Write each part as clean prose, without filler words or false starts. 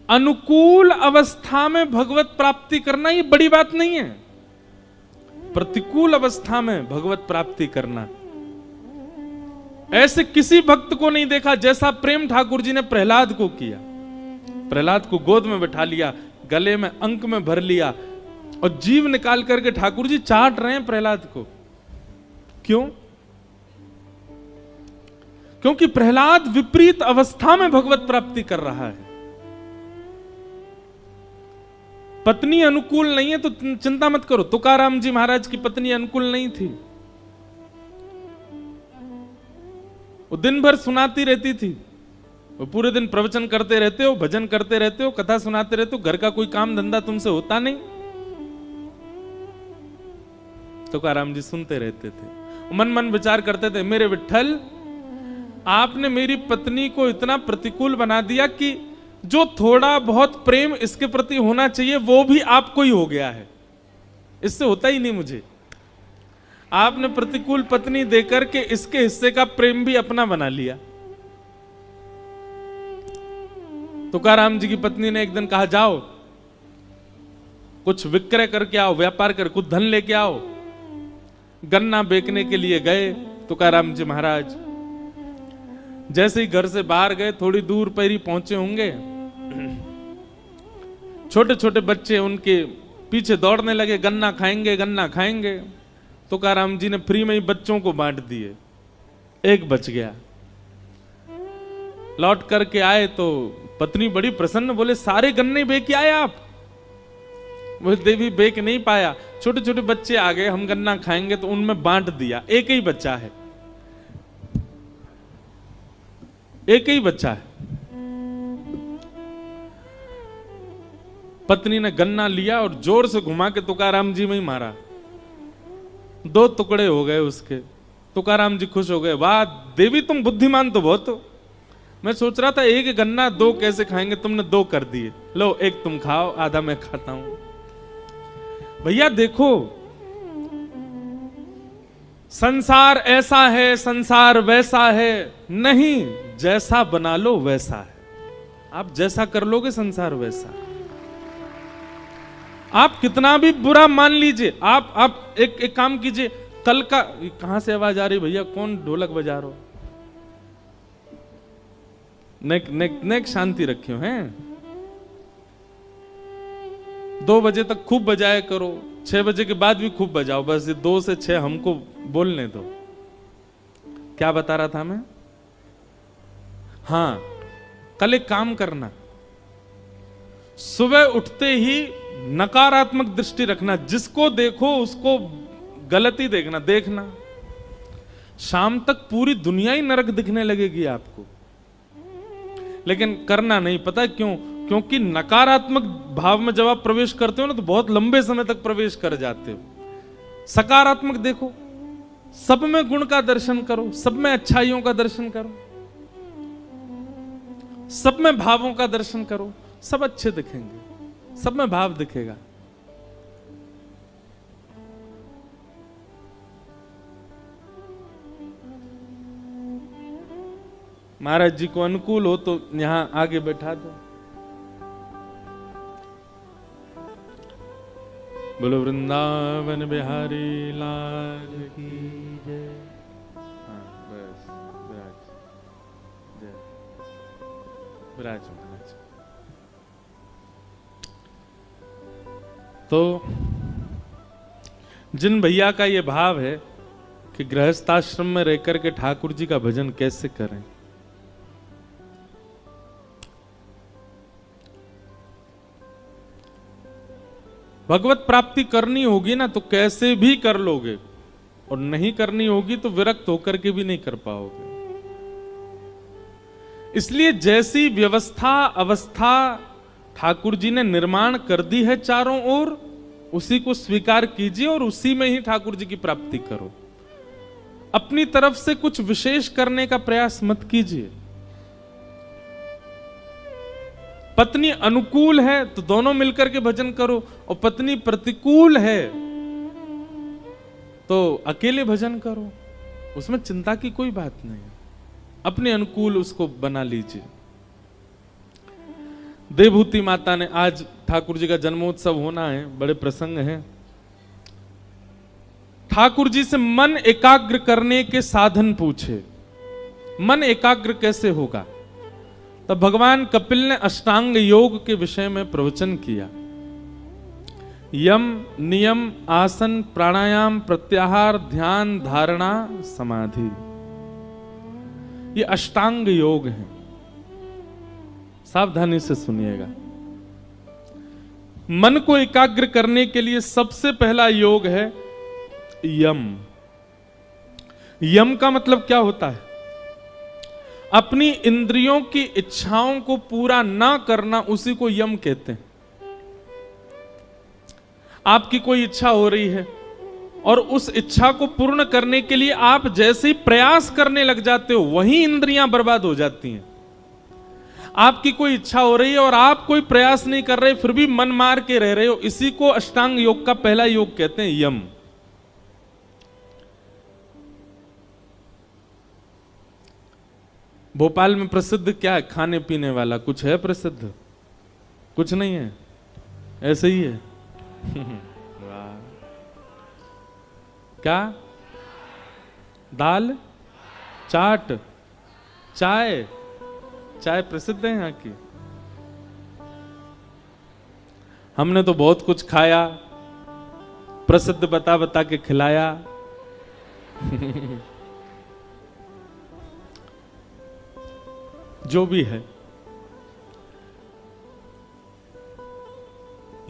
अनुकूल अवस्था में भगवत प्राप्ति करना ये बड़ी बात नहीं है, प्रतिकूल अवस्था में भगवत प्राप्ति करना। ऐसे किसी भक्त को नहीं देखा जैसा प्रेम ठाकुर जी ने प्रहलाद को किया। प्रहलाद को गोद में बैठा लिया, गले में अंक में भर लिया और जीव निकाल करके ठाकुर जी चाट रहे हैं प्रहलाद को। क्यों? क्योंकि प्रहलाद विपरीत अवस्था में भगवत प्राप्ति कर रहा है। पत्नी अनुकूल नहीं है तो चिंता मत करो। तुकाराम जी महाराज की पत्नी अनुकूल नहीं थी, वो दिन भर सुनाती रहती थी। वो पूरे दिन प्रवचन करते रहते हो, भजन करते रहते हो, कथा सुनाते रहते हो, घर का कोई काम धंधा तुमसे होता नहीं। तुकाराम जी सुनते रहते थे, मन मन विचार करते थे, मेरे विठ्ठल आपने मेरी पत्नी को इतना प्रतिकूल बना दिया कि जो थोड़ा बहुत प्रेम इसके प्रति होना चाहिए वो भी आपको ही हो गया है, इससे होता ही नहीं मुझे। आपने प्रतिकूल पत्नी देकर के इसके हिस्से का प्रेम भी अपना बना लिया। तुकाराम जी की पत्नी ने एक दिन कहा, जाओ कुछ विक्रय करके आओ, व्यापार कर कुछ धन लेके आओ। गन्ना बेचने के लिए गए तुकाराम जी महाराज। जैसे ही घर से बाहर गए, थोड़ी दूर पर ही पहुंचे होंगे, छोटे छोटे बच्चे उनके पीछे दौड़ने लगे, गन्ना खाएंगे गन्ना खाएंगे। तुकाराम जी ने फ्री में ही बच्चों को बांट दिए, एक बच गया। लौट करके आए तो पत्नी बड़ी प्रसन्न, बोले सारे गन्ने बेच के आए आप? बोले देवी बेच नहीं पाया, छोटे छोटे बच्चे आ गए, हम गन्ना खाएंगे तो उनमें बांट दिया, एक ही बच्चा है, एक ही बच्चा है। पत्नी ने गन्ना लिया और जोर से घुमा के तुकाराम जी में ही मारा, 2 टुकड़े हो गए उसके। तुकाराम जी खुश हो गए, वाह देवी तुम बुद्धिमान तो बहुत हो। मैं सोच रहा था एक गन्ना 2 कैसे खाएंगे, तुमने 2 कर दिए, लो एक तुम खाओ, आधा मैं खाता हूं। भैया देखो, संसार ऐसा है, संसार वैसा है नहीं, जैसा बना लो वैसा है। आप जैसा कर लोगे संसार वैसा है। आप कितना भी बुरा मान लीजिए, आप एक काम कीजिए, कल का, कहां से आवाज आ रही भैया, कौन ढोलक बजा रहा हो? नेक शांति रखियो हैं। 2 बजे तक खूब बजाया करो, 6 बजे के बाद भी खूब बजाओ, बस ये 2 से 6 हमको बोलने दो। क्या बता रहा था मैं? हाँ, कल एक काम करना, सुबह उठते ही नकारात्मक दृष्टि रखना, जिसको देखो उसको गलती देखना। शाम तक पूरी दुनिया ही नरक दिखने लगेगी आपको, लेकिन करना नहीं। पता क्यों? क्योंकि नकारात्मक भाव में जब आप प्रवेश करते हो ना तो बहुत लंबे समय तक प्रवेश कर जाते हो। सकारात्मक देखो, सब में गुण का दर्शन करो, सब में अच्छाइयों का दर्शन करो, सब में भावों का दर्शन करो, सब अच्छे दिखेंगे, सब में भाव दिखेगा। महाराज जी को अनुकूल हो तो यहां आगे बैठा दो। बोलो वृंदावन बिहारी लाल की जय। हाँ बस, विराज महाराज। तो जिन भैया का ये भाव है कि गृहस्थाश्रम में रहकर के ठाकुर जी का भजन कैसे करें, भगवत प्राप्ति करनी होगी ना तो कैसे भी कर लोगे, और नहीं करनी होगी तो विरक्त होकर के भी नहीं कर पाओगे। इसलिए जैसी व्यवस्था अवस्था ठाकुर जी ने निर्माण कर दी है चारों ओर, उसी को स्वीकार कीजिए और उसी में ही ठाकुर जी की प्राप्ति करो। अपनी तरफ से कुछ विशेष करने का प्रयास मत कीजिए। पत्नी अनुकूल है तो दोनों मिलकर के भजन करो, और पत्नी प्रतिकूल है तो अकेले भजन करो, उसमें चिंता की कोई बात नहीं। अपने अनुकूल उसको बना लीजिए। देवभूति माता ने, आज ठाकुर जी का जन्मोत्सव होना है, बड़े प्रसंग हैं, ठाकुर जी से मन एकाग्र करने के साधन पूछे। मन एकाग्र कैसे होगा? तब भगवान कपिल ने अष्टांग योग के विषय में प्रवचन किया। यम, नियम, आसन, प्राणायाम, प्रत्याहार, ध्यान, धारणा, समाधि, ये अष्टांग योग हैं। सावधानी से सुनिएगा। मन को एकाग्र करने के लिए सबसे पहला योग है यम। यम का मतलब क्या होता है? अपनी इंद्रियों की इच्छाओं को पूरा ना करना, उसी को यम कहते हैं। आपकी कोई इच्छा हो रही है और उस इच्छा को पूर्ण करने के लिए आप जैसे ही प्रयास करने लग जाते हो, वहीं इंद्रियां बर्बाद हो जाती हैं। आपकी कोई इच्छा हो रही है और आप कोई प्रयास नहीं कर रहे, फिर भी मन मार के रह रहे हो, इसी को अष्टांग योग का पहला योग कहते हैं, यम। भोपाल में प्रसिद्ध क्या है खाने पीने वाला? कुछ है प्रसिद्ध? कुछ नहीं है, ऐसे ही है। वाह। क्या? दाल, चाट, चाय। चाय प्रसिद्ध है यहाँ की। हमने तो बहुत कुछ खाया, प्रसिद्ध बता बता के खिलाया। जो भी है,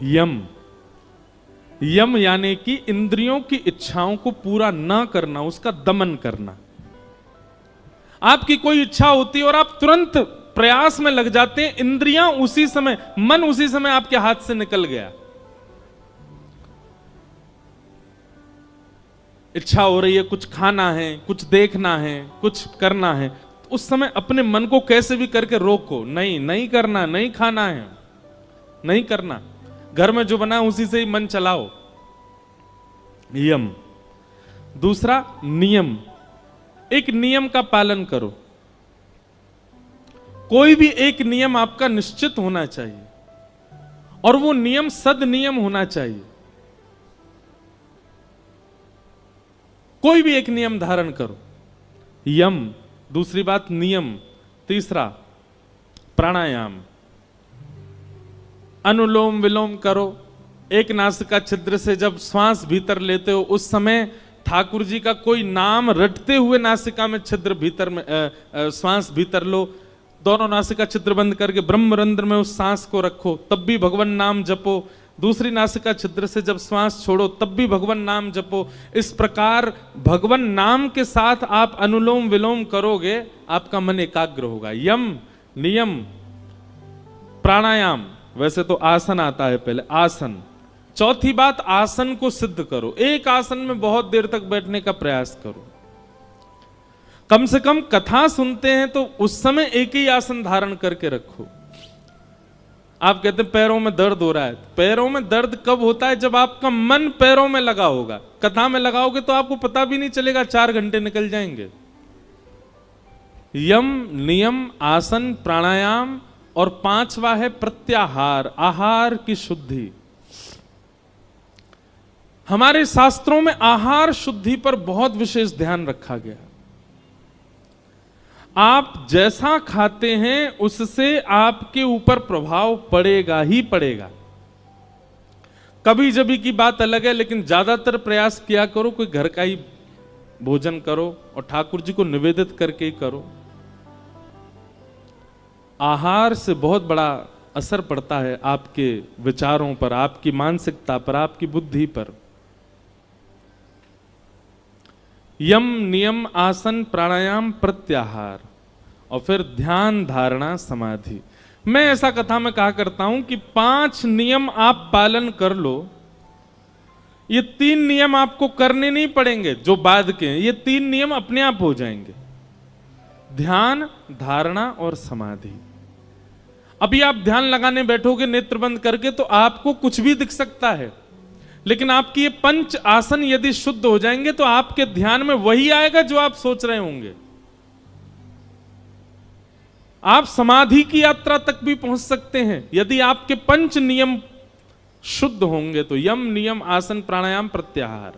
यम। यम यानी कि इंद्रियों की इच्छाओं को पूरा ना करना, उसका दमन करना। आपकी कोई इच्छा होती है और आप तुरंत प्रयास में लग जाते हैं, इंद्रियां उसी समय, मन उसी समय आपके हाथ से निकल गया। इच्छा हो रही है, कुछ खाना है, कुछ देखना है, कुछ करना है, उस समय अपने मन को कैसे भी करके रोको। नहीं, नहीं करना, नहीं खाना है, नहीं करना। घर में जो बना है उसी से ही मन चलाओ। यम। दूसरा नियम। एक नियम का पालन करो। कोई भी एक नियम आपका निश्चित होना चाहिए और वो नियम सद नियम होना चाहिए। कोई भी एक नियम धारण करो। यम। दूसरी बात नियम। तीसरा प्राणायाम। अनुलोम विलोम करो। एक नासिका छिद्र से जब श्वास भीतर लेते हो, उस समय ठाकुर जी का कोई नाम रटते हुए नासिका में छिद्र भीतर में श्वास भीतर लो। दोनों नासिका छिद्र बंद करके ब्रह्मरंध्र में उस सांस को रखो, तब भी भगवान नाम जपो। दूसरी नासिका छिद्र से जब श्वास छोड़ो, तब भी भगवान नाम जपो। इस प्रकार भगवान नाम के साथ आप अनुलोम विलोम करोगे, आपका मन एकाग्र होगा। यम, नियम, प्राणायाम। वैसे तो आसन आता है पहले, आसन। चौथी बात, आसन को सिद्ध करो। एक आसन में बहुत देर तक बैठने का प्रयास करो। कम से कम कथा सुनते हैं तो उस समय एक ही आसन धारण करके रखो। आप कहते हैं पैरों में दर्द हो रहा है, पैरों में दर्द कब होता है? जब आपका मन पैरों में लगा होगा। कथा में लगाओगे तो आपको पता भी नहीं चलेगा, 4 घंटे निकल जाएंगे। यम, नियम, आसन, प्राणायाम और 5वां है प्रत्याहार, आहार की शुद्धि। हमारे शास्त्रों में आहार शुद्धि पर बहुत विशेष ध्यान रखा गया। आप जैसा खाते हैं उससे आपके ऊपर प्रभाव पड़ेगा ही पड़ेगा। कभी जभी की बात अलग है, लेकिन ज्यादातर प्रयास किया करो कोई घर का ही भोजन करो और ठाकुर जी को निवेदित करके ही करो। आहार से बहुत बड़ा असर पड़ता है आपके विचारों पर, आपकी मानसिकता पर, आपकी बुद्धि पर। यम, नियम, आसन, प्राणायाम, प्रत्याहार और फिर ध्यान, धारणा, समाधि। मैं ऐसा कथा में कहा करता हूं कि 5 नियम आप पालन कर लो। ये 3 नियम आपको करने नहीं पड़ेंगे जो बाद के हैं, ये 3 नियम अपने आप हो जाएंगे। ध्यान, धारणा और समाधि। अभी आप ध्यान लगाने बैठोगे नेत्र बंद करके तो आपको कुछ भी दिख सकता है, लेकिन आपकी ये 5 आसन यदि शुद्ध हो जाएंगे तो आपके ध्यान में वही आएगा जो आप सोच रहे होंगे। आप समाधि की यात्रा तक भी पहुंच सकते हैं यदि आपके 5 नियम शुद्ध होंगे तो। यम, नियम, आसन, प्राणायाम, प्रत्याहार,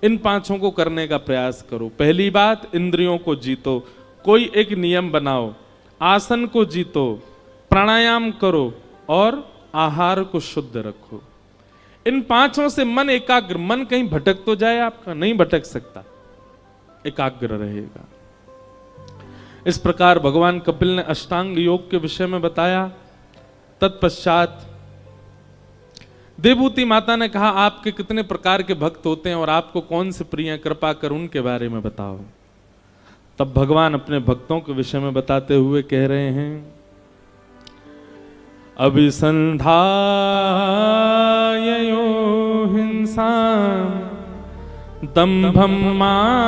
इन 5 को करने का प्रयास करो। पहली बात, इंद्रियों को जीतो, कोई एक नियम बनाओ, आसन को जीतो, प्राणायाम करो और आहार को शुद्ध रखो। इन 5 से मन एकाग्र, मन कहीं भटक तो जाए आपका, नहीं भटक सकता, एकाग्र रहेगा। इस प्रकार भगवान कपिल ने अष्टांग योग के विषय में बताया। तत्पश्चात देवभूति माता ने कहा, आपके कितने प्रकार के भक्त होते हैं और आपको कौन से प्रिय हैं, कृपा कर उनके बारे में बताओ। तब भगवान अपने भक्तों के विषय में बताते हुए कह रहे हैं, अभिसंधायो हिंसा दंभं मात्सर्यमेव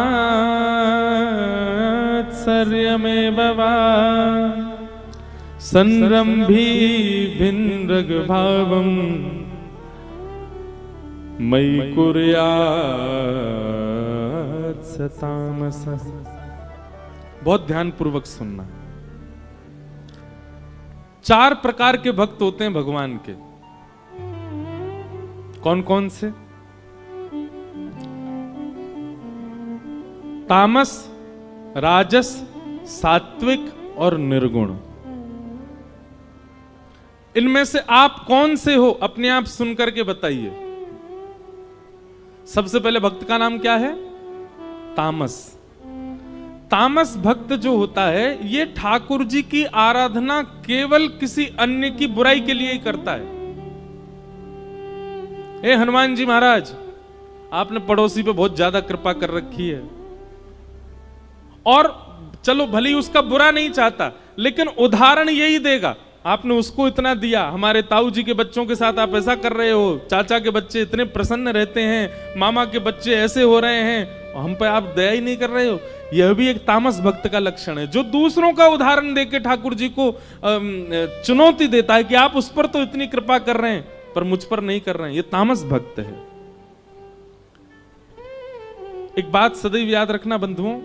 वा संरंभी भिन्नभावं मयि कुर्यात् स तामसः। बहुत ध्यान पूर्वक सुनना। 4 प्रकार के भक्त होते हैं भगवान के। कौन कौन से? तामस, राजस, सात्विक और निर्गुण। इनमें से आप कौन से हो, अपने आप सुनकर के बताइए। सबसे पहले भक्त का नाम क्या है? तामस। तामस भक्त जो होता है ये ठाकुर जी की आराधना केवल किसी अन्य की बुराई के लिए ही करता है। हे हनुमान जी महाराज, आपने पड़ोसी पे बहुत ज्यादा कृपा कर रखी है और चलो भली उसका बुरा नहीं चाहता, लेकिन उदाहरण यही देगा, आपने उसको इतना दिया, हमारे ताऊ जी के बच्चों के साथ आप ऐसा कर रहे हो, चाचा के बच्चे इतने प्रसन्न रहते हैं, मामा के बच्चे ऐसे हो रहे हैं, हम पे आप दया ही नहीं कर रहे हो। यह भी एक तामस भक्त का लक्षण है, जो दूसरों का उदाहरण देके ठाकुर जी को चुनौती देता है कि आप उस पर तो इतनी कृपा कर रहे हैं पर मुझ पर नहीं कर रहे हैं। ये तामस भक्त है। एक बात सदैव याद रखना बंधुओं,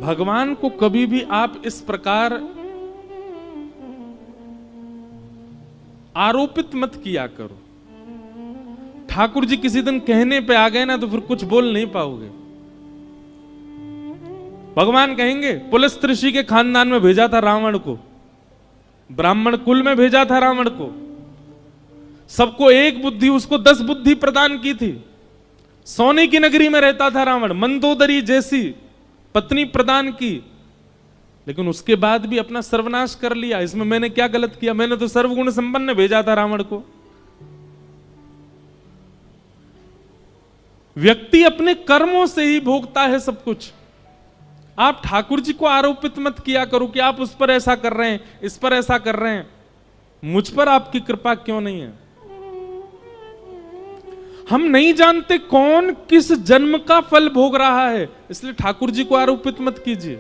भगवान को कभी भी आप इस प्रकार आरोपित मत किया करो। ठाकुर जी किसी दिन कहने पे आ गए ना तो फिर कुछ बोल नहीं पाओगे। भगवान कहेंगे पुलस्त ऋषि के खानदान में भेजा था रावण को, ब्राह्मण कुल में भेजा था रावण को, सबको एक बुद्धि, उसको 10 बुद्धि प्रदान की थी। सोने की नगरी में रहता था रावण, मंदोदरी जैसी पत्नी प्रदान की, लेकिन उसके बाद भी अपना सर्वनाश कर लिया। इसमें मैंने क्या गलत किया? मैंने तो सर्वगुण संपन्न भेजा था रावण को। व्यक्ति अपने कर्मों से ही भोगता है सब कुछ। आप ठाकुर जी को आरोपित मत किया करो कि आप उस पर ऐसा कर रहे हैं, इस पर ऐसा कर रहे हैं, मुझ पर आपकी कृपा क्यों नहीं है। हम नहीं जानते कौन किस जन्म का फल भोग रहा है, इसलिए ठाकुर जी को आरोपित मत कीजिए।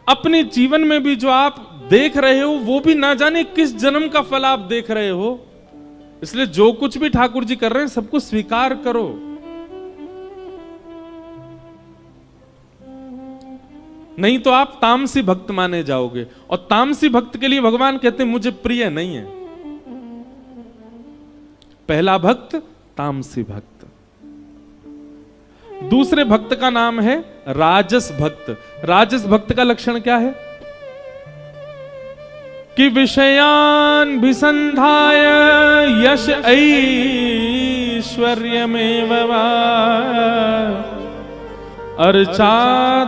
अपने जीवन में भी जो आप देख रहे हो वो भी ना जाने किस जन्म का फल आप देख रहे हो, इसलिए जो कुछ भी ठाकुर जी कर रहे हैं सबको स्वीकार करो। नहीं तो आप तामसी भक्त माने जाओगे, और तामसी भक्त के लिए भगवान कहते हैं मुझे प्रिय नहीं है। पहला भक्त तामसी भक्त। दूसरे भक्त का नाम है राजस भक्त। राजस भक्त का लक्षण क्या है? कि विषयान विसंधाय यश ऐश्वर्यमेव वा अर्चा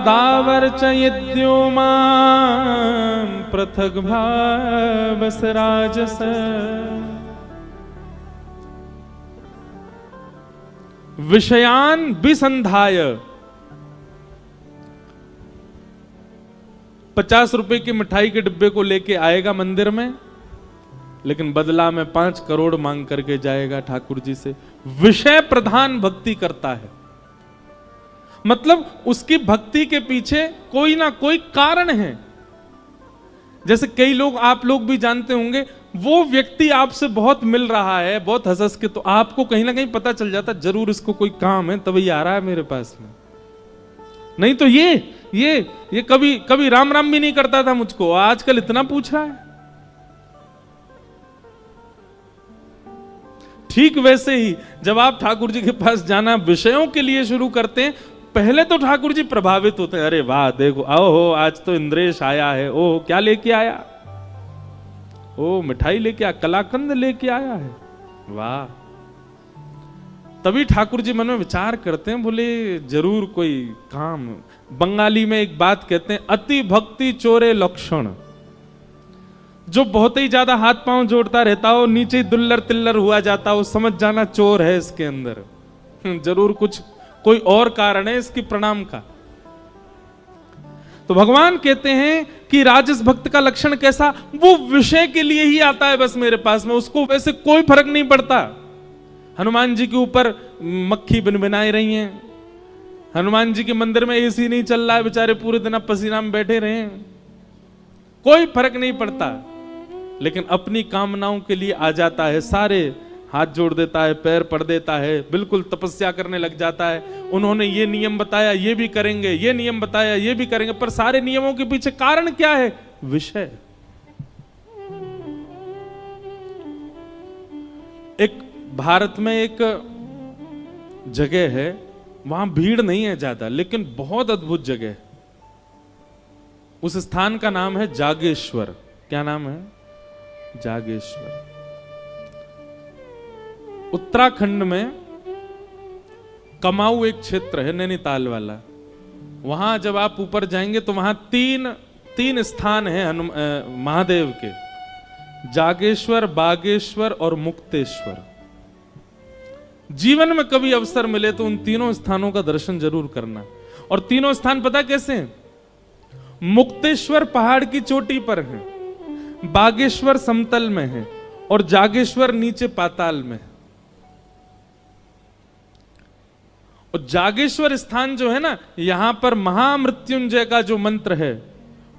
दावर्च यद्यो मां पृथक भावस राजस। विषयान विसंधाय, 50 रुपए की मिठाई के डिब्बे को लेके आएगा मंदिर में, लेकिन बदला में 5 करोड़ मांग करके जाएगा ठाकुर जी से। विषय प्रधान भक्ति करता है, मतलब उसकी भक्ति के पीछे कोई ना कोई कारण है। जैसे कई लोग, आप लोग भी जानते होंगे, वो व्यक्ति आपसे बहुत मिल रहा है, बहुत हंस के, तो आपको कहीं ना कहीं पता चल जाता जरूर इसको कोई काम है तभी आ रहा है मेरे पास में। नहीं तो ये कभी कभी राम राम भी नहीं करता था मुझको, आजकल इतना पूछ रहा है। ठीक वैसे ही जब आप ठाकुर जी के पास जाना विषयों के लिए शुरू करते हैं, पहले तो ठाकुर जी प्रभावित होते हैं, अरे वाह देखो, आओ हो आज तो इंद्रेश आया है, ओह क्या लेके आया, ओ मिठाई लेके आया, कलाकंद लेके आया है, वाह। तभी ठाकुर जी मन में विचार करते हैं, बोले जरूर कोई काम। बंगाली में एक बात कहते हैं, अति भक्ति चोरे लक्षण। जो बहुत ही ज्यादा हाथ पांव जोड़ता रहता हो, नीचे दुल्लर तिल्लर हुआ जाता हो, समझ जाना चोर है इसके अंदर, जरूर कुछ कोई और कारण है इसकी प्रणाम का। तो भगवान कहते हैं कि राजस भक्त का लक्षण कैसा, वो विषय के लिए ही आता है बस मेरे पास में, उसको वैसे कोई फर्क नहीं पड़ता। हनुमान जी के ऊपर मक्खी बिनबिनाई रही हैं, हनुमान जी के मंदिर में एसी नहीं चल रहा है, बेचारे पूरे दिन पसीना में बैठे रहे, कोई फर्क नहीं पड़ता, लेकिन अपनी कामनाओं के लिए आ जाता है, सारे हाथ जोड़ देता है, पैर पड़ देता है, बिल्कुल तपस्या करने लग जाता है। उन्होंने ये नियम बताया, ये भी करेंगे, ये नियम बताया, ये भी करेंगे, पर सारे नियमों के पीछे कारण क्या है, विषय। एक भारत में एक जगह है, वहां भीड़ नहीं है ज्यादा, लेकिन बहुत अद्भुत जगह है। उस स्थान का नाम है जागेश्वर। क्या नाम है? जागेश्वर। उत्तराखंड में कमाऊ एक क्षेत्र है, नैनीताल वाला। वहां जब आप ऊपर जाएंगे तो वहां तीन स्थान हैं महादेव के, जागेश्वर, बागेश्वर और मुक्तेश्वर। जीवन में कभी अवसर मिले तो उन तीनों स्थानों का दर्शन जरूर करना। और तीनों स्थान पता कैसे हैं? मुक्तेश्वर पहाड़ की चोटी पर है, बागेश्वर समतल में है और जागेश्वर नीचे पाताल में। और जागेश्वर स्थान जो है ना, यहां पर महामृत्युंजय का जो मंत्र है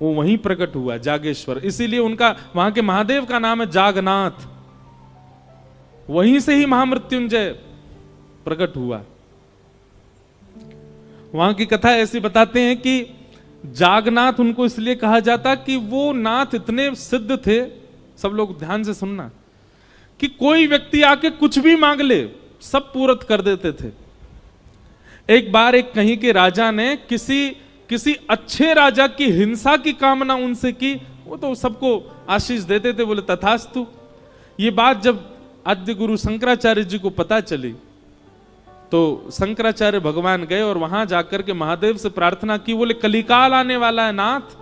वो वहीं प्रकट हुआ, जागेश्वर। इसीलिए उनका, वहां के महादेव का नाम है जागनाथ। वहीं से ही महामृत्युंजय प्रकट हुआ। वहां की कथा ऐसी बताते हैं कि जागनाथ उनको इसलिए कहा जाता कि वो नाथ इतने सिद्ध थे, सब लोग ध्यान से सुनना, कि कोई व्यक्ति आके कुछ भी मांग ले सब पूरत कर देते थे। एक बार एक कहीं के राजा ने किसी अच्छे राजा की हिंसा की कामना उनसे की, वो तो सबको आशीष देते थे, बोले तथास्तु। ये बात जब आद्य गुरु शंकराचार्य जी को पता चली तो शंकराचार्य भगवान गए और वहां जाकर के महादेव से प्रार्थना की, बोले कलिकाल आने वाला है नाथ,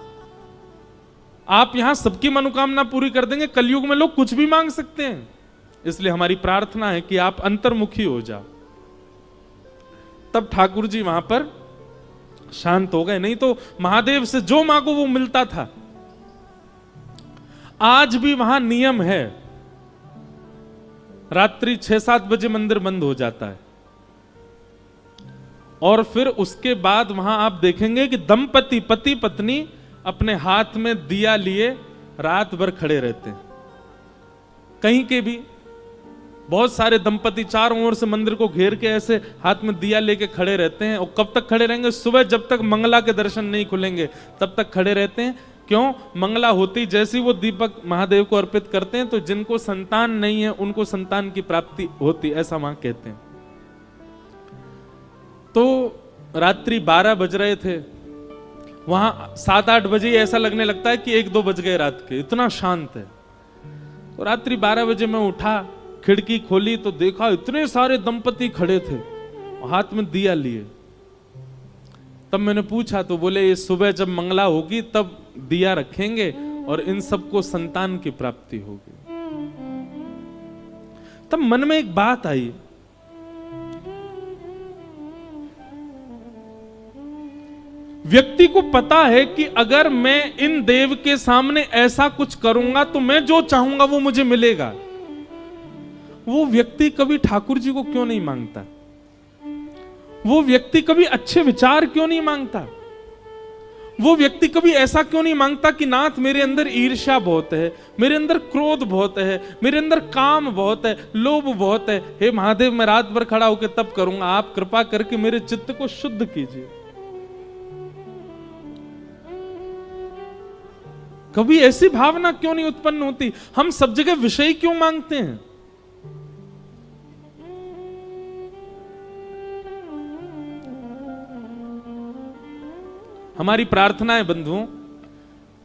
आप यहां सबकी मनोकामना पूरी कर देंगे, कलयुग में लोग कुछ भी मांग सकते हैं, इसलिए हमारी प्रार्थना है कि आप अंतर्मुखी हो जाओ। तब ठाकुर जी वहां पर शांत हो गए, नहीं तो महादेव से जो मांगो वो मिलता था। आज भी वहां नियम है, रात्रि 6-7 बजे मंदिर बंद हो जाता है और फिर उसके बाद वहां आप देखेंगे कि दंपति, पति पत्नी अपने हाथ में दिया लिए रात भर खड़े रहते हैं। कहीं के भी बहुत सारे दंपति चारों ओर से मंदिर को घेर के ऐसे हाथ में दिया लेके खड़े रहते हैं। और कब तक खड़े रहेंगे? सुबह जब तक मंगला के दर्शन नहीं खुलेंगे तब तक खड़े रहते हैं। क्यों? मंगला होती जैसी वो दीपक महादेव को अर्पित करते हैं तो जिनको संतान नहीं है उनको संतान की प्राप्ति होती, ऐसा वहां कहते हैं। तो रात्रि 12 बज रहे थे, वहां 7-8 बजे ऐसा लगने लगता है कि 1-2 बज गए रात के, इतना शांत है। तो रात्रि 12 बजे मैं उठा, खिड़की खोली तो देखा इतने सारे दंपति खड़े थे हाथ में दिया लिए। तब मैंने पूछा तो बोले ये सुबह जब मंगला होगी तब दिया रखेंगे और इन सबको संतान की प्राप्ति होगी। तब मन में एक बात आई, व्यक्ति को पता है कि अगर मैं इन देव के सामने ऐसा कुछ करूंगा तो मैं जो चाहूंगा वो मुझे मिलेगा। वो व्यक्ति कभी ठाकुर जी को क्यों नहीं मांगता? वो व्यक्ति कभी अच्छे विचार क्यों नहीं मांगता? वो व्यक्ति कभी ऐसा क्यों नहीं मांगता कि नाथ मेरे अंदर ईर्ष्या बहुत है, मेरे अंदर क्रोध बहुत है, मेरे अंदर काम बहुत है, लोभ बहुत है, हे महादेव मैं रात भर खड़ा होकर तब करूंगा, आप कृपा करके मेरे चित्त को शुद्ध कीजिए। कभी ऐसी भावना क्यों नहीं उत्पन्न होती? हम सब जगह विषय क्यों मांगते हैं? हमारी प्रार्थना है बंधुओं,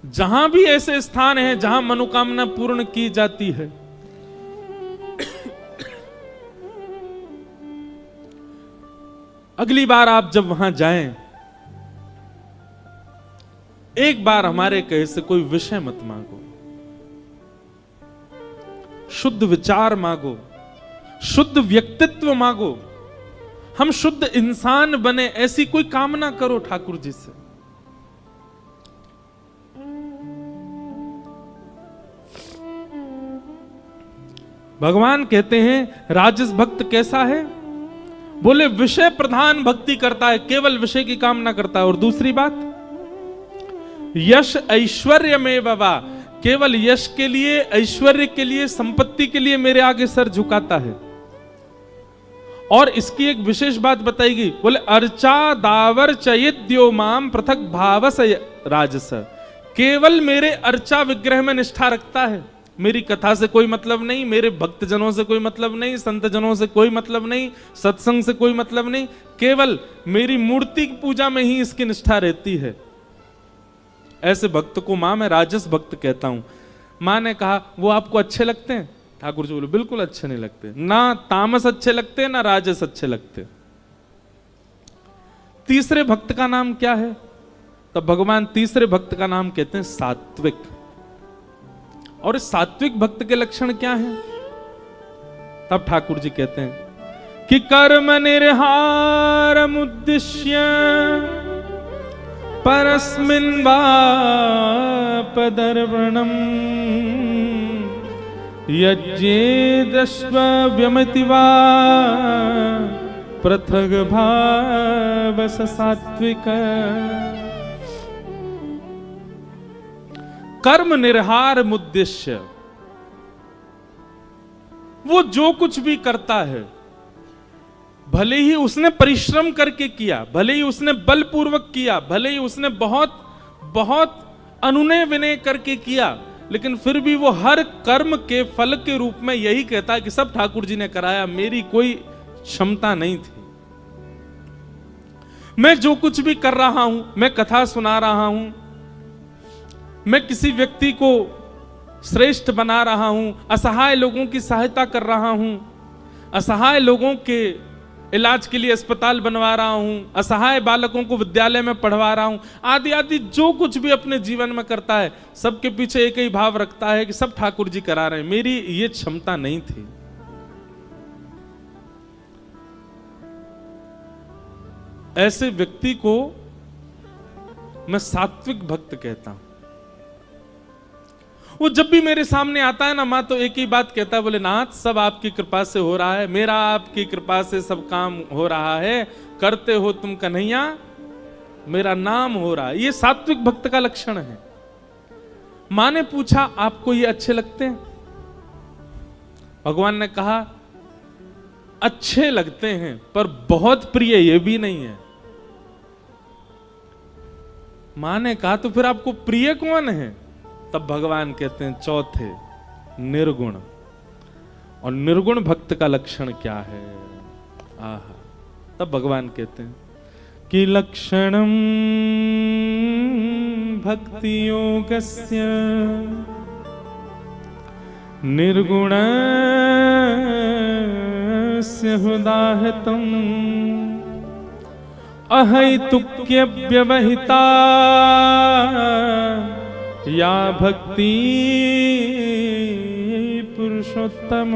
जहां भी ऐसे स्थान हैं जहां मनोकामना पूर्ण की जाती है, अगली बार आप जब वहां जाएं, एक बार हमारे कहे से कोई विषय मत मांगो, शुद्ध विचार मांगो, शुद्ध व्यक्तित्व मांगो, हम शुद्ध इंसान बने, ऐसी कोई कामना करो ठाकुर जी से। भगवान कहते हैं राजस भक्त कैसा है? बोले विषय प्रधान भक्ति करता है, केवल विषय की कामना करता है। और दूसरी बात, यश ऐश्वर्य में बाबा, केवल यश के लिए, ऐश्वर्य के लिए, संपत्ति के लिए मेरे आगे सर झुकाता है। और इसकी एक विशेष बात बताएगी, बोले अर्चा दावर चयिद्यो माम पृथक भावस राजस, केवल मेरे अर्चा विग्रह में निष्ठा रखता है, मेरी कथा से कोई मतलब नहीं, मेरे भक्तजनों से कोई मतलब नहीं, संतजनों से कोई मतलब नहीं, सत्संग से कोई मतलब नहीं, केवल मेरी मूर्ति की पूजा में ही इसकी निष्ठा रहती है। ऐसे भक्त को मां मैं राजस भक्त कहता हूं। मां ने कहा वो आपको अच्छे लगते हैं? ठाकुर जी बोले बिल्कुल अच्छे नहीं लगते, ना तामस अच्छे लगते ना राजस अच्छे लगते। तीसरे भक्त का नाम क्या है? तब भगवान तीसरे भक्त का नाम कहते हैं सात्विक। और इस सात्विक भक्त के लक्षण क्या हैं? तब ठाकुर जी कहते हैं कि कर्म निर्हारम उद्दिश्य परस्मिन् वापदर्पणम् यज्ञेदश्वव्यमति वा पृथग भावस सात्विक। कर्म निर्हार मुद्देश्य, वो जो कुछ भी करता है, भले ही उसने परिश्रम करके किया, भले ही उसने बलपूर्वक किया, भले ही उसने बहुत बहुत अनुनय विनय करके किया, लेकिन फिर भी वो हर कर्म के फल के रूप में यही कहता है कि सब ठाकुर जी ने कराया, मेरी कोई क्षमता नहीं थी। मैं जो कुछ भी कर रहा हूं, मैं कथा सुना रहा हूं, मैं किसी व्यक्ति को श्रेष्ठ बना रहा हूं, असहाय लोगों की सहायता कर रहा हूं, असहाय लोगों के इलाज के लिए अस्पताल बनवा रहा हूं, असहाय बालकों को विद्यालय में पढ़वा रहा हूं, आदि आदि जो कुछ भी अपने जीवन में करता है, सबके पीछे एक ही भाव रखता है कि सब ठाकुर जी करा रहे हैं, मेरी ये क्षमता नहीं थी। ऐसे व्यक्ति को मैं सात्विक भक्त कहता हूं। वो जब भी मेरे सामने आता है ना मां, तो एक ही बात कहता है, बोले नाथ सब आपकी कृपा से हो रहा है, मेरा आपकी कृपा से सब काम हो रहा है, करते हो तुम कन्हैया, मेरा नाम हो रहा है। ये सात्विक भक्त का लक्षण है। मां ने पूछा आपको ये अच्छे लगते हैं? भगवान ने कहा अच्छे लगते हैं, पर बहुत प्रिय ये भी नहीं है। मां ने कहा तो फिर आपको प्रिय कौन है? तब भगवान कहते हैं चौथे, निर्गुण। और निर्गुण भक्त का लक्षण क्या है? आहा। तब भगवान कहते हैं कि लक्षणम भक्ति योगस्य निर्गुणस्य हुदाहतम अहैतुक्य व्यवहिता या भक्ति पुरुषोत्तम।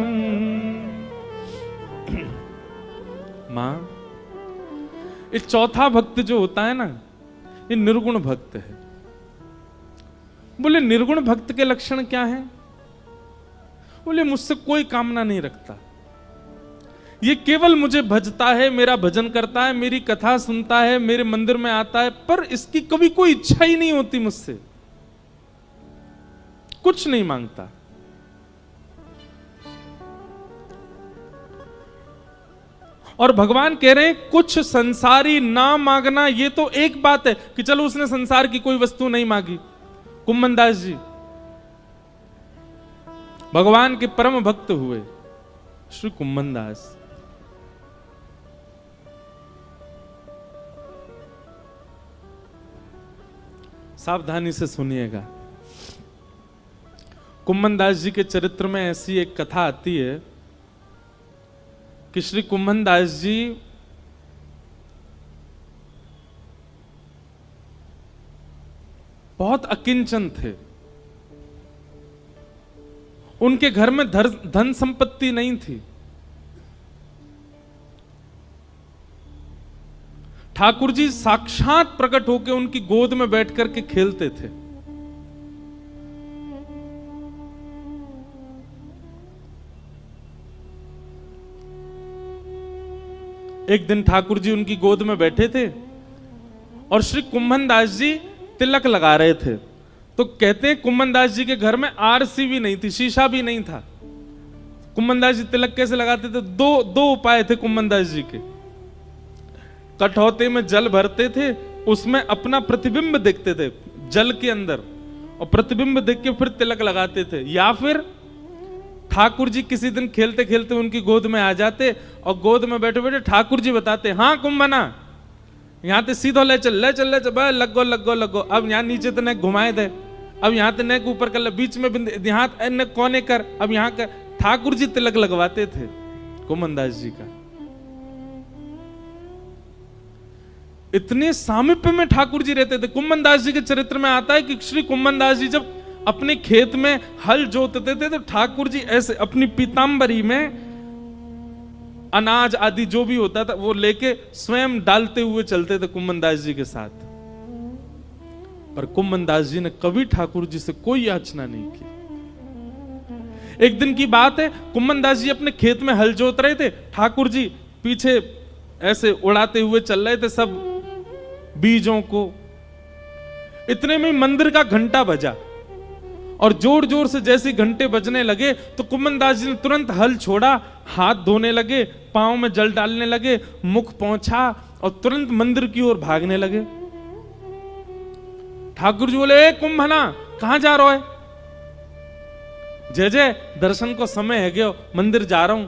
मां, ये चौथा भक्त जो होता है ना, ये निर्गुण भक्त है। बोले निर्गुण भक्त के लक्षण क्या है? बोले मुझसे कोई कामना नहीं रखता, ये केवल मुझे भजता है, मेरा भजन करता है, मेरी कथा सुनता है, मेरे मंदिर में आता है, पर इसकी कभी कोई इच्छा ही नहीं होती मुझसे, कुछ नहीं मांगता। और भगवान कह रहे हैं कुछ संसारी ना मांगना, ये तो एक बात है कि चलो उसने संसार की कोई वस्तु नहीं मांगी, कुम्मनदास जी भगवान के परम भक्त हुए, श्री कुम्मनदास। सावधानी से सुनिएगा। कुम्मनदास जी के चरित्र में ऐसी एक कथा आती है कि श्री कुम्मनदास जी बहुत अकिंचन थे। उनके घर में धन संपत्ति नहीं थी। ठाकुर जी साक्षात प्रकट होकर उनकी गोद में बैठ करके खेलते थे। एक दिन ठाकुर जी उनकी गोद में बैठे थे और श्री कुम्मनदास जी तिलक लगा रहे थे। तो कहते हैं कुम्मनदास जी के घर में आरसी भी नहीं थी, शीशा भी नहीं था। कुम्मनदास जी तिलक कैसे लगाते थे? दो उपाय थे कुम्मनदास जी के। कठौते में जल भरते थे, उसमें अपना प्रतिबिंब देखते थे जल के अंदर, और प्रतिबिंब देख के फिर तिलक लगाते थे। या फिर ठाकुर जी किसी दिन खेलते खेलते उनकी गोद में आ जाते और गोद में बैठे बैठे ठाकुर जी बताते, हाँ कुम्भना यहाँ ते सीधो ले चल लगो, अब यहाँ नीचे तो नेक घुमाए दे, अब यहाँ ते नेक ऊपर कर ले, बीच में यहाँ कोने कर, अब यहाँ कर। ठाकुर जी तिलक लगवाते थे कुम्मनदास जी का। इतने सामीप्य में ठाकुर जी रहते थे। कुम्मनदास जी के चरित्र में आता है कि श्री कुम्मनदास जी जब अपने खेत में हल जोतते थे तो ठाकुर जी ऐसे अपनी पीतांबरी में अनाज आदि जो भी होता था वो लेके स्वयं डालते हुए चलते थे कुम्मनदास जी के साथ। पर कुम्मनदास जी ने कभी ठाकुर जी से कोई याचना नहीं की। एक दिन की बात है, कुम्मनदास जी अपने खेत में हल जोत रहे थे, ठाकुर जी पीछे ऐसे उड़ाते हुए चल रहे थे सब बीजों को। इतने में मंदिर का घंटा बजा और जोर जोर से जैसे घंटे बजने लगे तो कुम्मनदास जी ने तुरंत हल छोड़ा, हाथ धोने लगे, पांव में जल डालने लगे, मुख पोंछा और तुरंत मंदिर की ओर भागने लगे। ठाकुर जी बोले, कुंभना कहां जा रहा है? जय जय दर्शन को समय है गयो, मंदिर जा रहा हूं।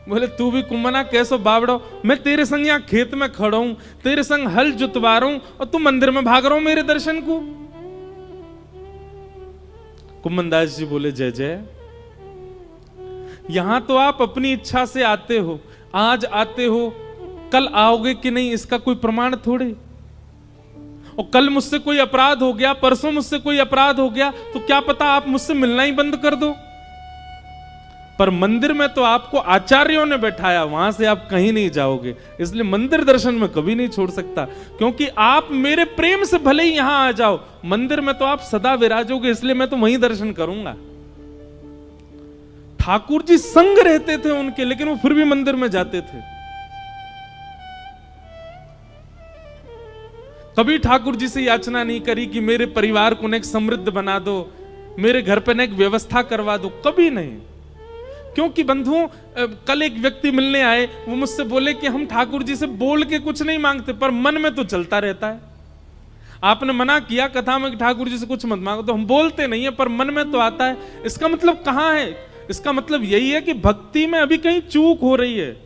बोले, तू भी कुम्भना कैसो बावड़ो, मैं तेरे संग यहाँ खेत में खड़ा हूं, तेरे संग हल जुतवा रहा हूं और तू मंदिर में भाग रहा हूं मेरे दर्शन को। कुम्मनदास जी बोले, जय जय यहां तो आप अपनी इच्छा से आते हो, आज आते हो, कल आओगे कि नहीं इसका कोई प्रमाण थोड़े। और कल मुझसे कोई अपराध हो गया, परसों मुझसे कोई अपराध हो गया तो क्या पता आप मुझसे मिलना ही बंद कर दो। पर मंदिर में तो आपको आचार्यों ने बैठाया, वहां से आप कहीं नहीं जाओगे, इसलिए मंदिर दर्शन में कभी नहीं छोड़ सकता। क्योंकि आप मेरे प्रेम से भले ही यहां आ जाओ, मंदिर में तो आप सदा विराजोगे, इसलिए मैं तो वहीं दर्शन करूंगा। ठाकुर जी संग रहते थे उनके, लेकिन वो फिर भी मंदिर में जाते थे। कभी ठाकुर जी से याचना नहीं करी कि मेरे परिवार को नेक समृद्ध बना दो, मेरे घर पे नेक व्यवस्था करवा दो, कभी नहीं। क्योंकि बंधुओं, कल एक व्यक्ति मिलने आए, वो मुझसे बोले कि हम ठाकुर जी से बोल के कुछ नहीं मांगते पर मन में तो चलता रहता है। आपने मना किया कथा में कि ठाकुर जी से कुछ मत मांगो, तो हम बोलते नहीं है पर मन में तो आता है। इसका मतलब कहां है? इसका मतलब यही है कि भक्ति में अभी कहीं चूक हो रही है।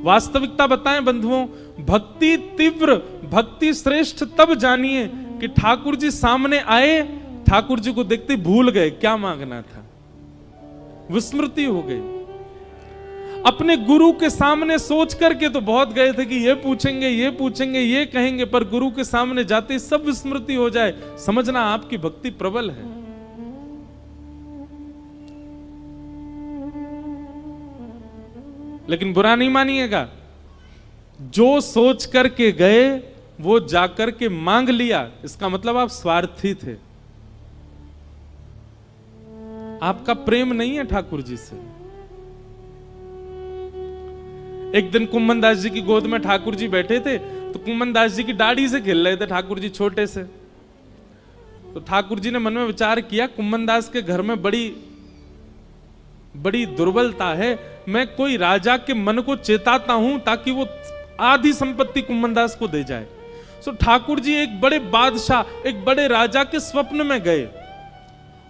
वास्तविकता बताएं बंधुओं, भक्ति तीव्र, भक्ति श्रेष्ठ तब जानिए कि ठाकुर जी सामने आए, ठाकुर जी को देखते भूल गए क्या मांगना था, विस्मृति हो गई। अपने गुरु के सामने सोच करके तो बहुत गए थे कि ये पूछेंगे, ये पूछेंगे, ये कहेंगे, पर गुरु के सामने जाते सब विस्मृति हो जाए, समझना आपकी भक्ति प्रबल है। लेकिन बुरा नहीं मानिएगा, जो सोच करके गए वो जाकर के मांग लिया, इसका मतलब आप स्वार्थी थे, आपका प्रेम नहीं है ठाकुर जी से। एक दिन कुम्मनदास जी की गोद में ठाकुर जी बैठे थे, तो कुम्मनदास जी की दाढ़ी से खेल रहे थे ठाकुर जी छोटे से। तो ठाकुर जी ने मन में विचार किया, कुम्मनदास के घर में बड़ी दुर्बलता है, मैं कोई राजा के मन को चेताता हूं ताकि वो आधी संपत्ति कुम्मनदास को दे जाए। सो ठाकुर जी एक बड़े बादशाह, एक बड़े राजा के स्वप्न में गए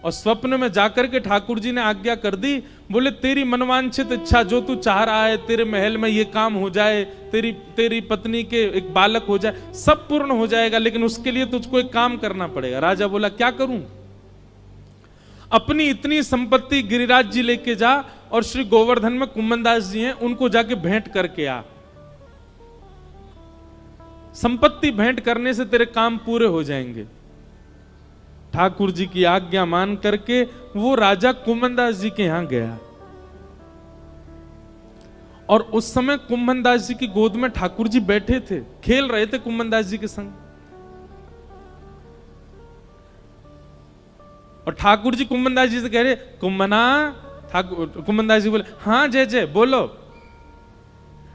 और स्वप्न में जाकर के ठाकुर जी ने आज्ञा कर दी, बोले तेरी मनवांछित इच्छा जो तू चाह रहा है, तेरे महल में ये काम हो जाए, तेरी पत्नी के एक बालक हो जाए, सब पूर्ण हो जाएगा, लेकिन उसके लिए तुझको एक काम करना पड़ेगा। राजा बोला क्या करूं? अपनी इतनी संपत्ति गिरिराज जी लेके जा और श्री गोवर्धन में कुम्भनदास जी हैं, उनको जाके भेंट करके आ। संपत्ति भेंट करने से तेरे काम पूरे हो जाएंगे। ठाकुर जी की आज्ञा मान करके वो राजा कुम्भनदास जी के यहां गया और उस समय कुम्भनदास जी की गोद में ठाकुर जी बैठे थे, खेल रहे थे कुम्भनदास जी के संग। और ठाकुर जी कुम्भनदास जी से कह रहे कुम्भना, कुम्भनदास जी बोले हाँ जय जय बोलो।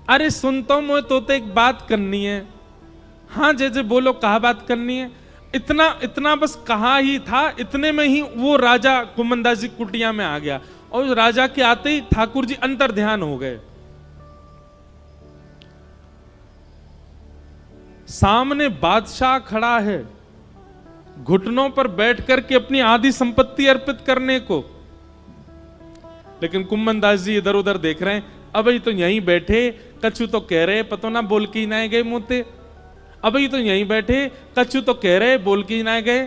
अरे सुनता हूं मैं तो एक बात करनी है। हाँ जय जय बोलो, कहा बात करनी है? इतना बस कहा ही था, इतने में ही वो राजा कुम्भनदास जी कुटिया में आ गया और राजा के आते ही ठाकुर जी अंतर ध्यान हो गए। सामने बादशाह खड़ा है, घुटनों पर बैठ करके अपनी आधी संपत्ति अर्पित करने को, लेकिन कुम्भनदास जी इधर उधर देख रहे हैं। अब ये तो यहीं बैठे, कछु तो कह रहे, पतो ना बोल के ही ना गए मुंहते। अब ये तो यहीं बैठे, कछु तो कह रहे, बोल के ही ना गए।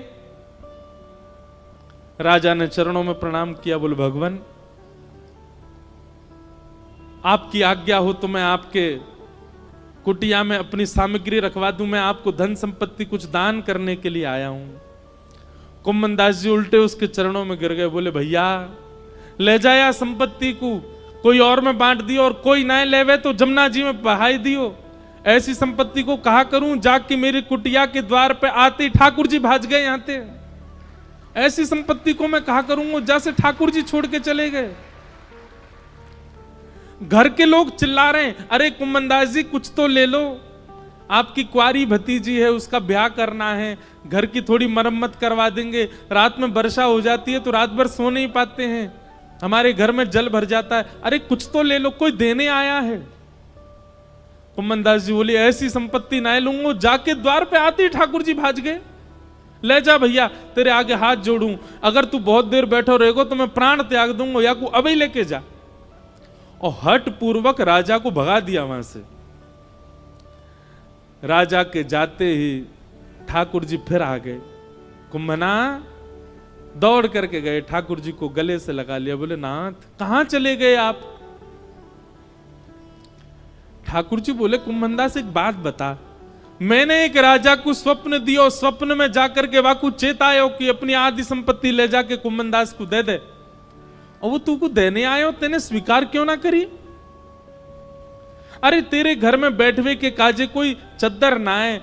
राजा ने चरणों में प्रणाम किया, बोले भगवान आपकी आज्ञा हो तो मैं आपके कुटिया में अपनी सामग्री रखवा दूं, मैं आपको धन संपत्ति कुछ दान करने के लिए आया हूं। कुम्भनदास जी उल्टे उसके चरणों में गिर गए, बोले भैया ले जाया संपत्ति को, कोई और में बांट दियो और कोई ना लेवे तो जमुना जी में बहाई दियो। ऐसी संपत्ति को कहा करूं, जाके मेरी कुटिया के द्वार पे आते ही ठाकुर जी भाज गए यहाँ थे। ऐसी संपत्ति को मैं कहा करूंगा, जैसे ठाकुर जी छोड़ के चले गए। घर के लोग चिल्ला रहे हैं, अरे कुम्भनदास जी कुछ तो ले लो, आपकी कुआरी भतीजी है, उसका ब्याह करना है, घर की थोड़ी मरम्मत करवा देंगे। रात में वर्षा हो जाती है तो रात भर सो नहीं पाते हैं, हमारे घर में जल भर जाता है, अरे कुछ तो ले लो, कोई देने आया है। कुम्भनदास जी बोले ऐसी संपत्ति ना लूंगा, जाके द्वार पे आते ही ठाकुर जी भाज गए। ले जा भैया, तेरे आगे हाथ जोड़ूं, अगर तू बहुत देर बैठो रहेगो तो मैं प्राण त्याग दूंगा, या को अभी लेके जा। और हट पूर्वक राजा को भगा दिया वहां से। राजा के जाते ही ठाकुर जी फिर आ गए। कुम्भना दौड़ करके गए, ठाकुर जी को गले से लगा लिया, बोले नाथ कहां चले गए आप? ठाकुर जी बोले कुम्भनदास एक बात बता, मैंने एक राजा को स्वप्न दियो, स्वप्न में जाकर के वाकू चेतायो कि अपनी आधी संपत्ति ले जाके कुम्भनदास को दे दे, और वो तू को देने आयो, तेने स्वीकार क्यों ना करी? अरे तेरे घर में बैठवे के काजे कोई चद्दर ना है,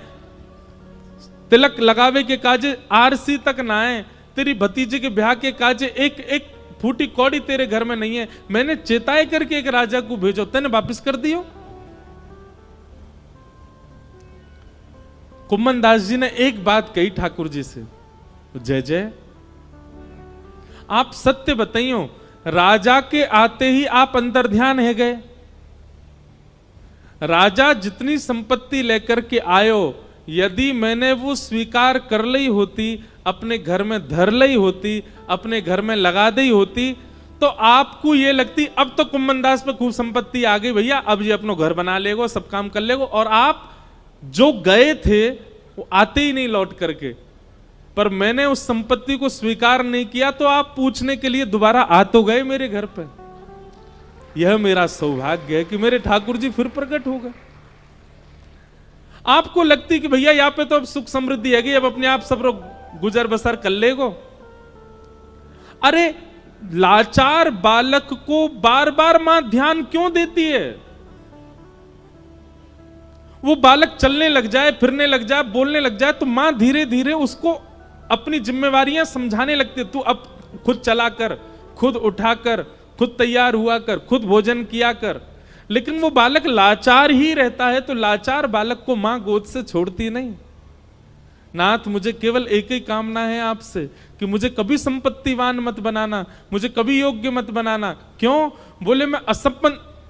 तिलक लगावे के काजे आरसी तक ना है, तेरी भतीजे के ब्याह के काजे एक एक फूटी कौड़ी तेरे घर में नहीं है। मैंने चेताए करके एक राजा को भेजो, तेने वापिस कर दियो। कुम्भनदास जी ने एक बात कही ठाकुर जी से, जय जय आप सत्य बताइयो, राजा के आते ही आप अंतर ध्यान है गए। राजा जितनी संपत्ति लेकर के आयो, यदि मैंने वो स्वीकार कर ली होती, अपने घर में धर ली होती, अपने घर में लगा दी होती, तो आपको ये लगती अब तो कुम्भनदास पे खूब संपत्ति आ गई भैया, अब ये अपनो घर बना लेगो, सब काम कर लेगो, और आप जो गए थे वो आते ही नहीं लौट करके। पर मैंने उस संपत्ति को स्वीकार नहीं किया तो आप पूछने के लिए दोबारा आ तो गए मेरे घर पर। यह मेरा सौभाग्य है कि मेरे ठाकुर जी फिर प्रकट हो गए। आपको लगती कि भैया यहाँ पे तो अब सुख समृद्धि है, अब अपने आप सब लोग गुजर बसर कर लेगो। अरे लाचार बालक को बार बार मां ध्यान क्यों देती है? वो बालक चलने लग जाए, फिरने लग जाए, बोलने लग जाए, तो मां धीरे धीरे उसको अपनी जिम्मेवारियां समझाने लगती है। तू अब खुद चला कर, खुद उठा कर, खुद तैयार हुआ कर, खुद भोजन किया कर। लेकिन वो बालक लाचार ही रहता है, तो लाचार बालक को मां गोद से छोड़ती नहीं। नाथ मुझे केवल एक ही कामना है आपसे कि मुझे कभी संपत्तिवान मत बनाना, मुझे कभी योग्य मत बनाना। क्यों? बोले मैं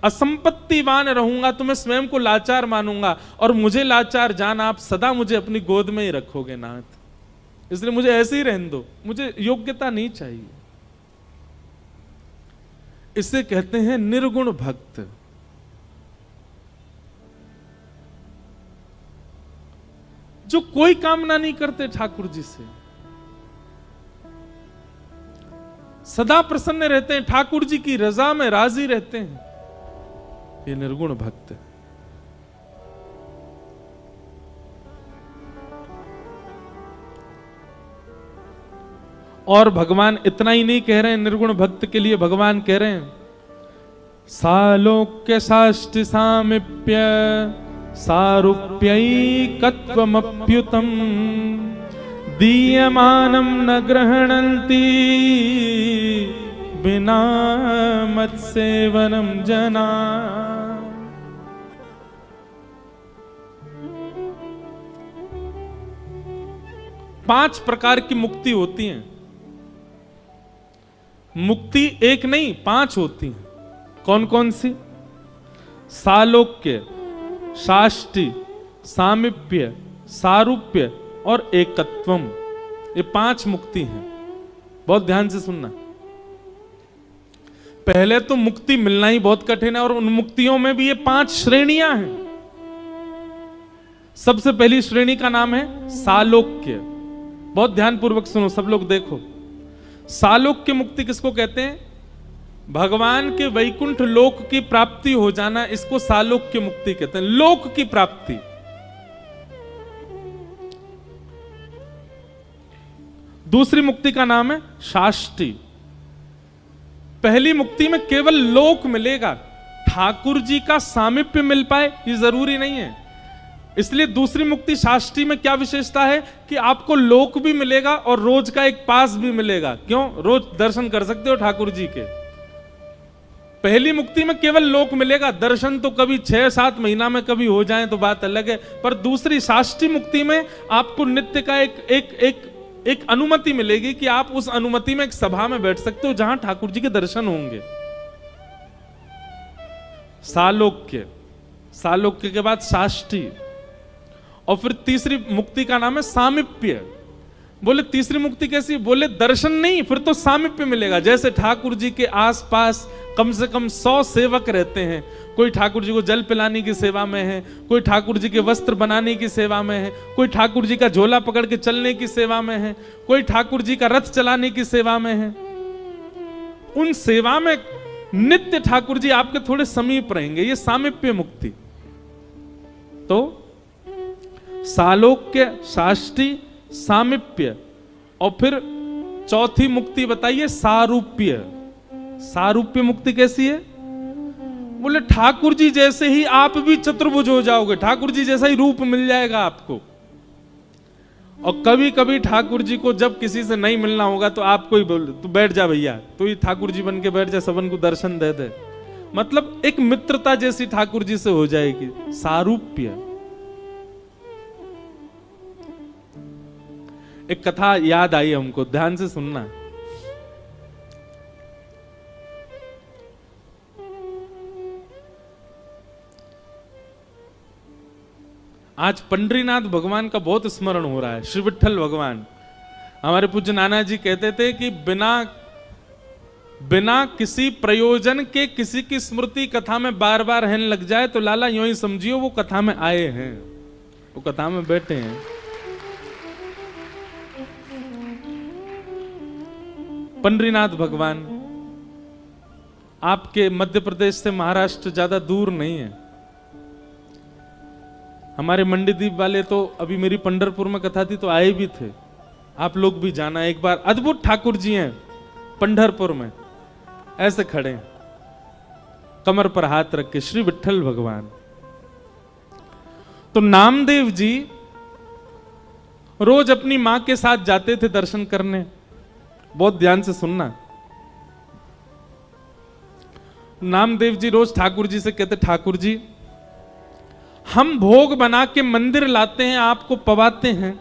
असंपत्तिवान रहूंगा तो मैं स्वयं को लाचार मानूंगा, और मुझे लाचार जान आप सदा मुझे अपनी गोद में ही रखोगे नाथ, इसलिए मुझे ऐसे ही रहने दो, मुझे योग्यता नहीं चाहिए। इसे कहते हैं निर्गुण भक्त। जो कोई कामना नहीं करते ठाकुर जी से, सदा प्रसन्न रहते हैं, ठाकुर जी की रजा में राजी रहते हैं, ये निर्गुण भक्त है। और भगवान इतना ही नहीं कह रहे हैं निर्गुण भक्त के लिए, भगवान कह रहे हैं सालोक्य साष्टि सामिप्य सारूप्यैकत्वमप्युतम् दीयमानं न गृह्णन्ति बिना मत्सेवनं जना। पांच प्रकार की मुक्ति होती है। मुक्ति एक नहीं, पांच होती हैं। कौन कौन सी? सालोक्य, साष्टि, सामिप्य, सारूप्य और एकत्वम, ये पांच मुक्ति हैं। बहुत ध्यान से सुनना। पहले तो मुक्ति मिलना ही बहुत कठिन है, और उन मुक्तियों में भी ये पांच श्रेणियां हैं। सबसे पहली श्रेणी का नाम है सालोक्य। बहुत ध्यान पूर्वक सुनो, सब लोग देखो। सालोक्य मुक्ति किसको कहते हैं? भगवान के वैकुंठ लोक की प्राप्ति हो जाना, इसको सालोक्य मुक्ति कहते हैं, लोक की प्राप्ति। दूसरी मुक्ति का नाम है साष्टि। पहली मुक्ति में केवल लोक मिलेगा, ठाकुर जी का सामीप्य मिल पाए ये जरूरी नहीं है। इसलिए दूसरी मुक्ति साष्टि में क्या विशेषता है कि आपको लोक भी मिलेगा और रोज का एक पास भी मिलेगा। क्यों? रोज दर्शन कर सकते हो ठाकुर जी के। पहली मुक्ति में केवल लोक मिलेगा, दर्शन तो कभी 6-7 महीना में कभी हो जाए तो बात अलग है, पर दूसरी साष्टि मुक्ति में आपको नित्य का एक अनुमति मिलेगी कि आप उस अनुमति में एक सभा में बैठ सकते हो जहां ठाकुर जी के दर्शन होंगे। सालोक्य, सालोक्य के बाद साष्टि, और फिर तीसरी मुक्ति का नाम है सामीप्य। बोले तीसरी मुक्ति कैसी? बोले दर्शन नहीं, फिर तो सामीप्य मिलेगा। जैसे ठाकुर जी के आसपास कम से कम 100 सेवक रहते हैं, कोई ठाकुर जी को जल पिलाने की सेवा में है, कोई ठाकुर जी के वस्त्र बनाने की सेवा में है, कोई ठाकुर जी का झोला पकड़ के चलने की सेवा में है, कोई ठाकुर जी का रथ चलाने की सेवा में है। उन सेवा में नित्य ठाकुर जी आपके थोड़े समीप रहेंगे, ये सामीप्य मुक्ति। तो सालोक्य, साष्टि, सामीप्य, और फिर चौथी मुक्ति बताइए सारूप्य। सारूप्य मुक्ति कैसी है? बोले ठाकुर जी जैसे ही आप भी चतुर्भुज हो जाओगे, ठाकुर जी जैसा ही रूप मिल जाएगा आपको। और कभी कभी ठाकुर जी को जब किसी से नहीं मिलना होगा तो आपको ही बोल, तू बैठ जा भैया, तू ही ठाकुर जी बन के बैठ जा, सबन को दर्शन दे दे। मतलब एक मित्रता जैसी ठाकुर जी से हो जाएगी। सारूप्य। एक कथा याद आई हमको, ध्यान से सुनना। आज पंडरीनाथ भगवान का बहुत स्मरण हो रहा है, श्री विठ्ठल भगवान। हमारे पूज्य नाना जी कहते थे कि बिना किसी प्रयोजन के किसी की स्मृति कथा में बार बार रहने लग जाए तो लाला यूं ही समझियो वो कथा में आए हैं, वो कथा में बैठे हैं। पंडरीनाथ भगवान आपके मध्य प्रदेश से महाराष्ट्र ज्यादा दूर नहीं है। हमारे मंडीदीप वाले तो अभी मेरी पंढरपुर में कथा थी तो आए भी थे, आप लोग भी जाना एक बार। अद्भुत ठाकुर जी हैं पंढरपुर में, ऐसे खड़े हैं कमर पर हाथ रख के, श्री विठ्ठल भगवान। तो नामदेव जी रोज अपनी मां के साथ जाते थे दर्शन करने। बहुत ध्यान से सुनना। नामदेव जी रोज ठाकुर जी से कहते, ठाकुर जी हम भोग बना के मंदिर लाते हैं, आपको पवाते हैं,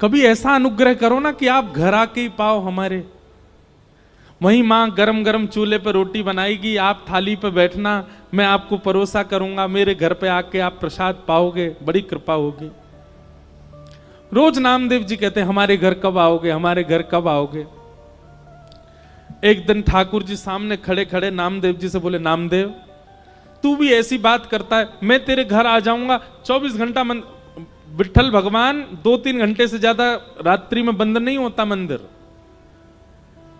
कभी ऐसा अनुग्रह करो ना कि आप घर आके ही पाओ हमारे। वहीं माँ गरम गरम चूल्हे पर रोटी बनाएगी, आप थाली पर बैठना, मैं आपको परोसा करूंगा, मेरे घर पे आके आप प्रसाद पाओगे, बड़ी कृपा होगी। रोज नामदेव जी कहते हैं हमारे घर कब आओगे, हमारे घर कब आओगे। एक दिन ठाकुर जी सामने खड़े खड़े नामदेव जी से बोले, नामदेव तू भी ऐसी बात करता है, मैं तेरे घर आ जाऊंगा। 24 घंटा विठ्ठल भगवान 2-3 घंटे से ज्यादा रात्रि में बंद नहीं होता मंदिर।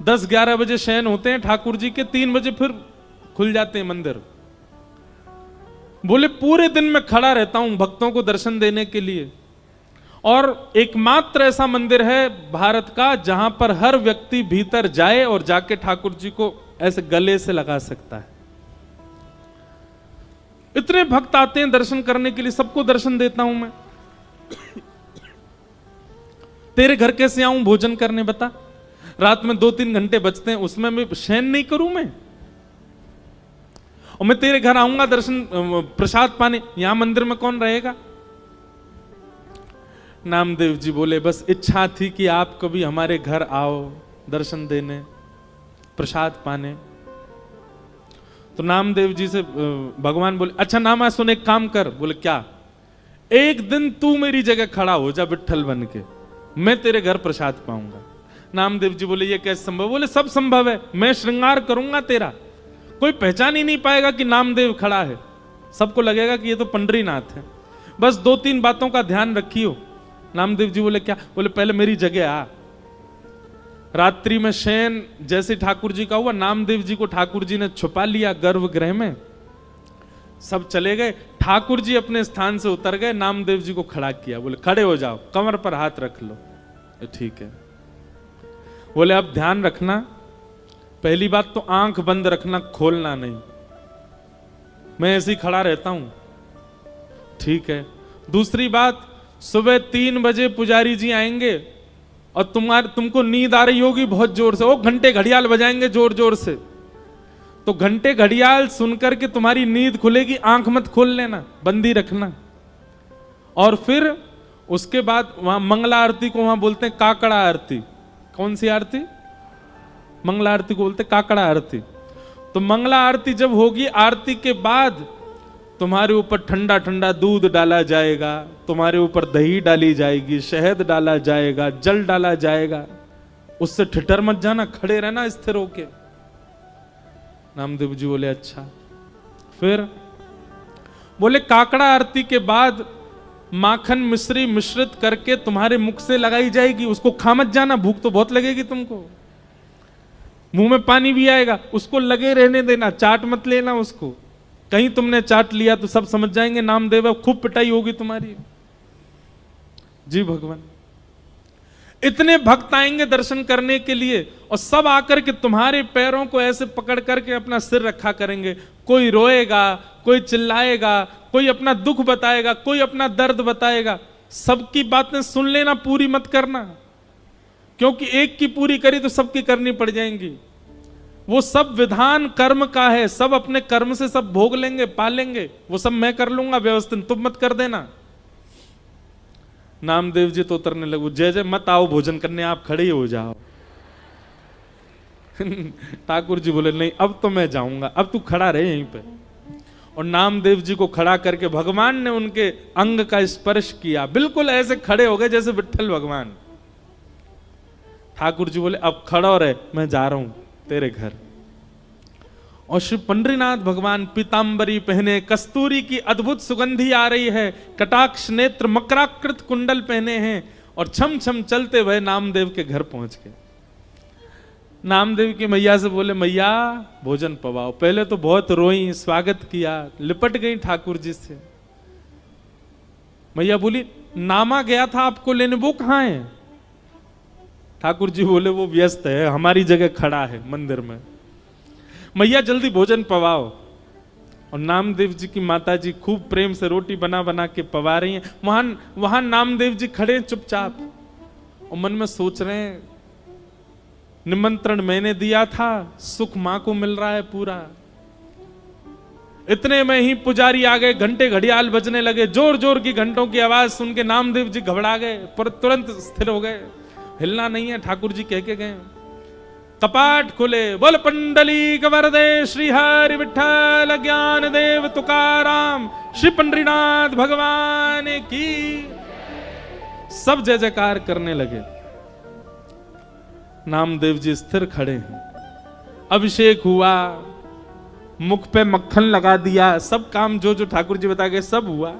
10-11 बजे शयन होते हैं ठाकुर जी के, 3 बजे फिर खुल जाते हैं मंदिर। बोले पूरे दिन में खड़ा रहता हूं भक्तों को दर्शन देने के लिए, और एकमात्र ऐसा मंदिर है भारत का जहां पर हर व्यक्ति भीतर जाए और जाके ठाकुर जी को ऐसे गले से लगा सकता है। इतने भक्त आते हैं दर्शन करने के लिए, सबको दर्शन देता हूं मैं। तेरे घर कैसे आऊं भोजन करने बता? रात में 2-3 घंटे बचते हैं, उसमें मैं शयन नहीं करूं मैं? और मैं तेरे घर आऊंगा दर्शन प्रसाद पाने, यहां मंदिर में कौन रहेगा? नामदेव जी बोले बस इच्छा थी कि आप कभी हमारे घर आओ दर्शन देने, प्रसाद पाने। तो नामदेव जी से भगवान बोले, अच्छा नामा सुन, एक काम कर। बोले क्या? एक दिन तू मेरी जगह खड़ा हो जा विठ्ठल बन के, मैं तेरे घर प्रसाद पाऊंगा। नामदेव जी बोले ये कैसे संभव? बोले सब संभव है, मैं श्रृंगार करूंगा तेरा, कोई पहचान ही नहीं पाएगा कि नामदेव खड़ा है, सबको लगेगा कि ये तो पंडरीनाथ है। बस 2-3 बातों का ध्यान रखियो। नामदेव जी बोले क्या? बोले पहले मेरी जगह आ। रात्रि में शयन जैसे ठाकुर जी का हुआ, नामदेव जी को ठाकुर जी ने छुपा लिया गर्भगृह में, सब चले गए। ठाकुर जी अपने स्थान से उतर गए, नामदेव जी को खड़ा किया, बोले खड़े हो जाओ, कमर पर हाथ रख लो। ठीक है। बोले अब ध्यान रखना, पहली बात तो आंख बंद रखना, खोलना नहीं, मैं ऐसे ही खड़ा रहता हूं। ठीक है। दूसरी बात, सुबह 3 बजे पुजारी जी आएंगे और तुमको नींद आ रही होगी बहुत जोर से, वो घंटे घड़ियाल बजाएंगे जोर जोर से, तो घंटे घड़ियाल सुनकर के तुम्हारी नींद खुलेगी, आंख मत खोल लेना, बंदी रखना। और फिर उसके बाद वहां मंगला आरती को वहां बोलते हैं काकड़ा आरती। कौन सी आरती? मंगला आरती को बोलते काकड़ा आरती। तो मंगला आरती जब होगी, आरती के बाद तुम्हारे ऊपर ठंडा ठंडा दूध डाला जाएगा, तुम्हारे ऊपर दही डाली जाएगी, शहद डाला जाएगा, जल डाला जाएगा। उससे ठिठर मत जाना, खड़े रहना स्थिर होके। नामदेव जी बोले अच्छा। फिर बोले काकड़ा आरती के बाद माखन मिश्री मिश्रित करके तुम्हारे मुख से लगाई जाएगी, उसको खा मत जाना, भूख तो बहुत लगेगी तुमको, मुंह में पानी भी आएगा, उसको लगे रहने देना, चाट मत लेना उसको। कहीं तुमने चाट लिया तो सब समझ जाएंगे नामदेव, खूब पिटाई होगी तुम्हारी। जी भगवान। इतने भक्त आएंगे दर्शन करने के लिए, और सब आकर के तुम्हारे पैरों को ऐसे पकड़ करके अपना सिर रखा करेंगे। कोई रोएगा, कोई चिल्लाएगा, कोई अपना दुख बताएगा, कोई अपना दर्द बताएगा। सबकी बातें सुन लेना, पूरी मत करना, क्योंकि एक की पूरी करी तो सबकी करनी पड़ जाएंगी। वो सब विधान कर्म का है, सब अपने कर्म से सब भोग लेंगे, पालेंगे, वो सब मैं कर लूंगा व्यवस्थित, तुम मत कर देना। नामदेव जी तो उतरने लगे, जय जय मत आओ भोजन करने, आप खड़े ही हो जाओ। ठाकुर जी बोले नहीं अब तो मैं जाऊंगा, अब तू खड़ा रहे यहीं पे। और नामदेव जी को खड़ा करके भगवान ने उनके अंग का स्पर्श किया, बिल्कुल ऐसे खड़े हो गए जैसे विठ्ठल भगवान। ठाकुर जी बोले अब खड़ा रहे, मैं जा रहा हूं तेरे घर। और श्री पंडरीनाथ भगवान पीतांबरी पहने, कस्तूरी की अद्भुत सुगंधी आ रही है, कटाक्ष नेत्र मकराकृत कुंडल पहने हैं, और छम छम चलते हुए नामदेव के घर पहुंच गए। नामदेव की मैया से बोले मैया भोजन पवाओ। पहले तो बहुत रोई, स्वागत किया, लिपट गई ठाकुर जी से। मैया बोली नामा गया था आपको लेने, वो कहां है? ठाकुर जी बोले वो व्यस्त है, हमारी जगह खड़ा है मंदिर में। मैया जल्दी भोजन पवाओ। और नामदेव जी की माता जी खूब प्रेम से रोटी बना बना के पवा रही हैं। वहां नामदेव जी खड़े चुपचाप और मन में सोच रहे हैं निमंत्रण मैंने दिया था, सुख मां को मिल रहा है पूरा। इतने में ही पुजारी आ गए, घंटे घड़ियाल बजने लगे, जोर जोर की घंटों की आवाज सुन के नामदेव जी घबरा गए, पर तुरंत स्थिर हो गए, हिलना नहीं है, ठाकुर जी कह के गए। कपाट खुले, बोल पंडलीक वरदे श्री हरि विठ्ठल ज्ञान देव तुकाराम श्री पंडरीनाथ भगवान की। सब जय जयकार करने लगे। नामदेव जी स्थिर खड़े हैं। अभिषेक हुआ, मुख पे मक्खन लगा दिया, सब काम जो जो ठाकुर जी बता गए सब हुआ।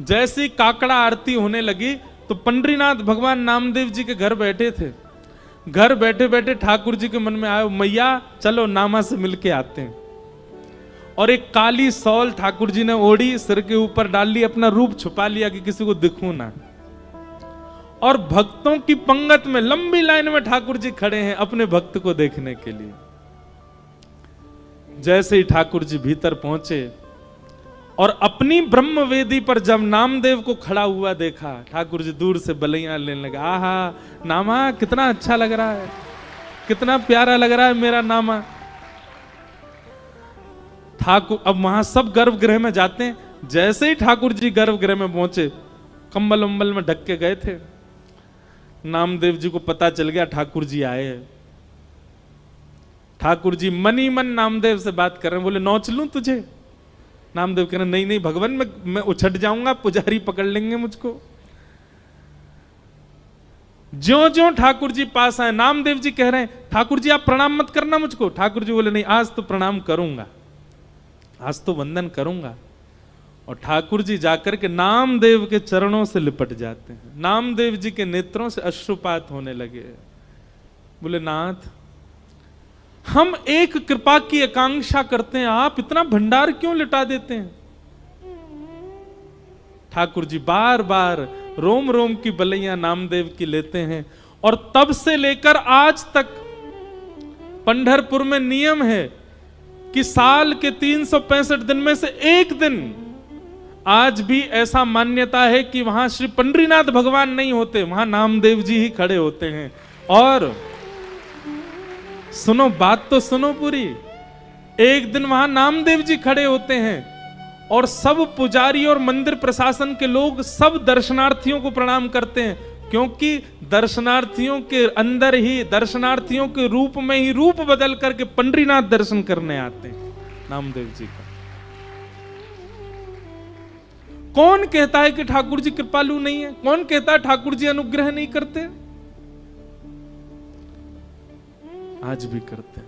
जैसी काकड़ा आरती होने लगी तो पंडरीनाथ भगवान नामदेव जी के घर बैठे थे। घर बैठे बैठे ठाकुर जी के मन में आया, मैया चलो नामा से मिलके आते हैं। और एक काली सौल ठाकुर जी ने ओढ़ी, सिर के ऊपर डाल ली, अपना रूप छुपा लिया कि किसी को दिखूं ना। और भक्तों की पंगत में लंबी लाइन में ठाकुर जी खड़े हैं अपने भक्त को देखने के लिए। जैसे ही ठाकुर जी भीतर पहुंचे और अपनी ब्रह्म वेदी पर जब नामदेव को खड़ा हुआ देखा, ठाकुर जी दूर से बलैया लेने लगे। आहा नामा कितना अच्छा लग रहा है, कितना प्यारा लग रहा है मेरा नामा। ठाकुर अब वहां सब गर्भगृह में जाते हैं। जैसे ही ठाकुर जी गर्भगृह में पहुंचे, कंबल उम्बल में ढक के गए थे। नामदेव जी को पता चल गया ठाकुर जी आए हैं। ठाकुर जी मन ही मन नामदेव से बात कर रहे हैं। बोले नौच लूं तुझे? नामदेव कह रहे नहीं नहीं भगवान, मैं उछट जाऊंगा, पुजारी पकड़ लेंगे मुझको। ज्यों ज्यों ठाकुर जी पास आए, नामदेव जी कह रहे हैं ठाकुर जी आप प्रणाम मत करना मुझको। ठाकुर जी बोले नहीं, आज तो प्रणाम करूंगा, आज तो वंदन करूंगा। और ठाकुर जी जाकर के नामदेव के चरणों से लिपट जाते हैं। नामदेव जी के नेत्रों से अश्रुपात होने लगे। बोले नाथ, हम एक कृपा की आकांक्षा करते हैं, आप इतना भंडार क्यों लुटा देते हैं? ठाकुर जी बार बार रोम रोम की बलैया नामदेव की लेते हैं। और तब से लेकर आज तक पंढरपुर में नियम है कि साल के 365 दिन में से एक दिन आज भी ऐसा मान्यता है कि वहां श्री पंडरीनाथ भगवान नहीं होते, वहां नामदेव जी ही खड़े होते हैं। और सुनो बात तो सुनो पूरी, एक दिन वहां नामदेव जी खड़े होते हैं और सब पुजारी और मंदिर प्रशासन के लोग सब दर्शनार्थियों को प्रणाम करते हैं, क्योंकि दर्शनार्थियों के अंदर ही, दर्शनार्थियों के रूप में ही रूप बदल करके पंडरीनाथ दर्शन करने आते हैं नामदेव जी का। कौन कहता है कि ठाकुर जी कृपालु नहीं है? कौन कहता है ठाकुर जी अनुग्रह नहीं करते? आज भी करते हैं।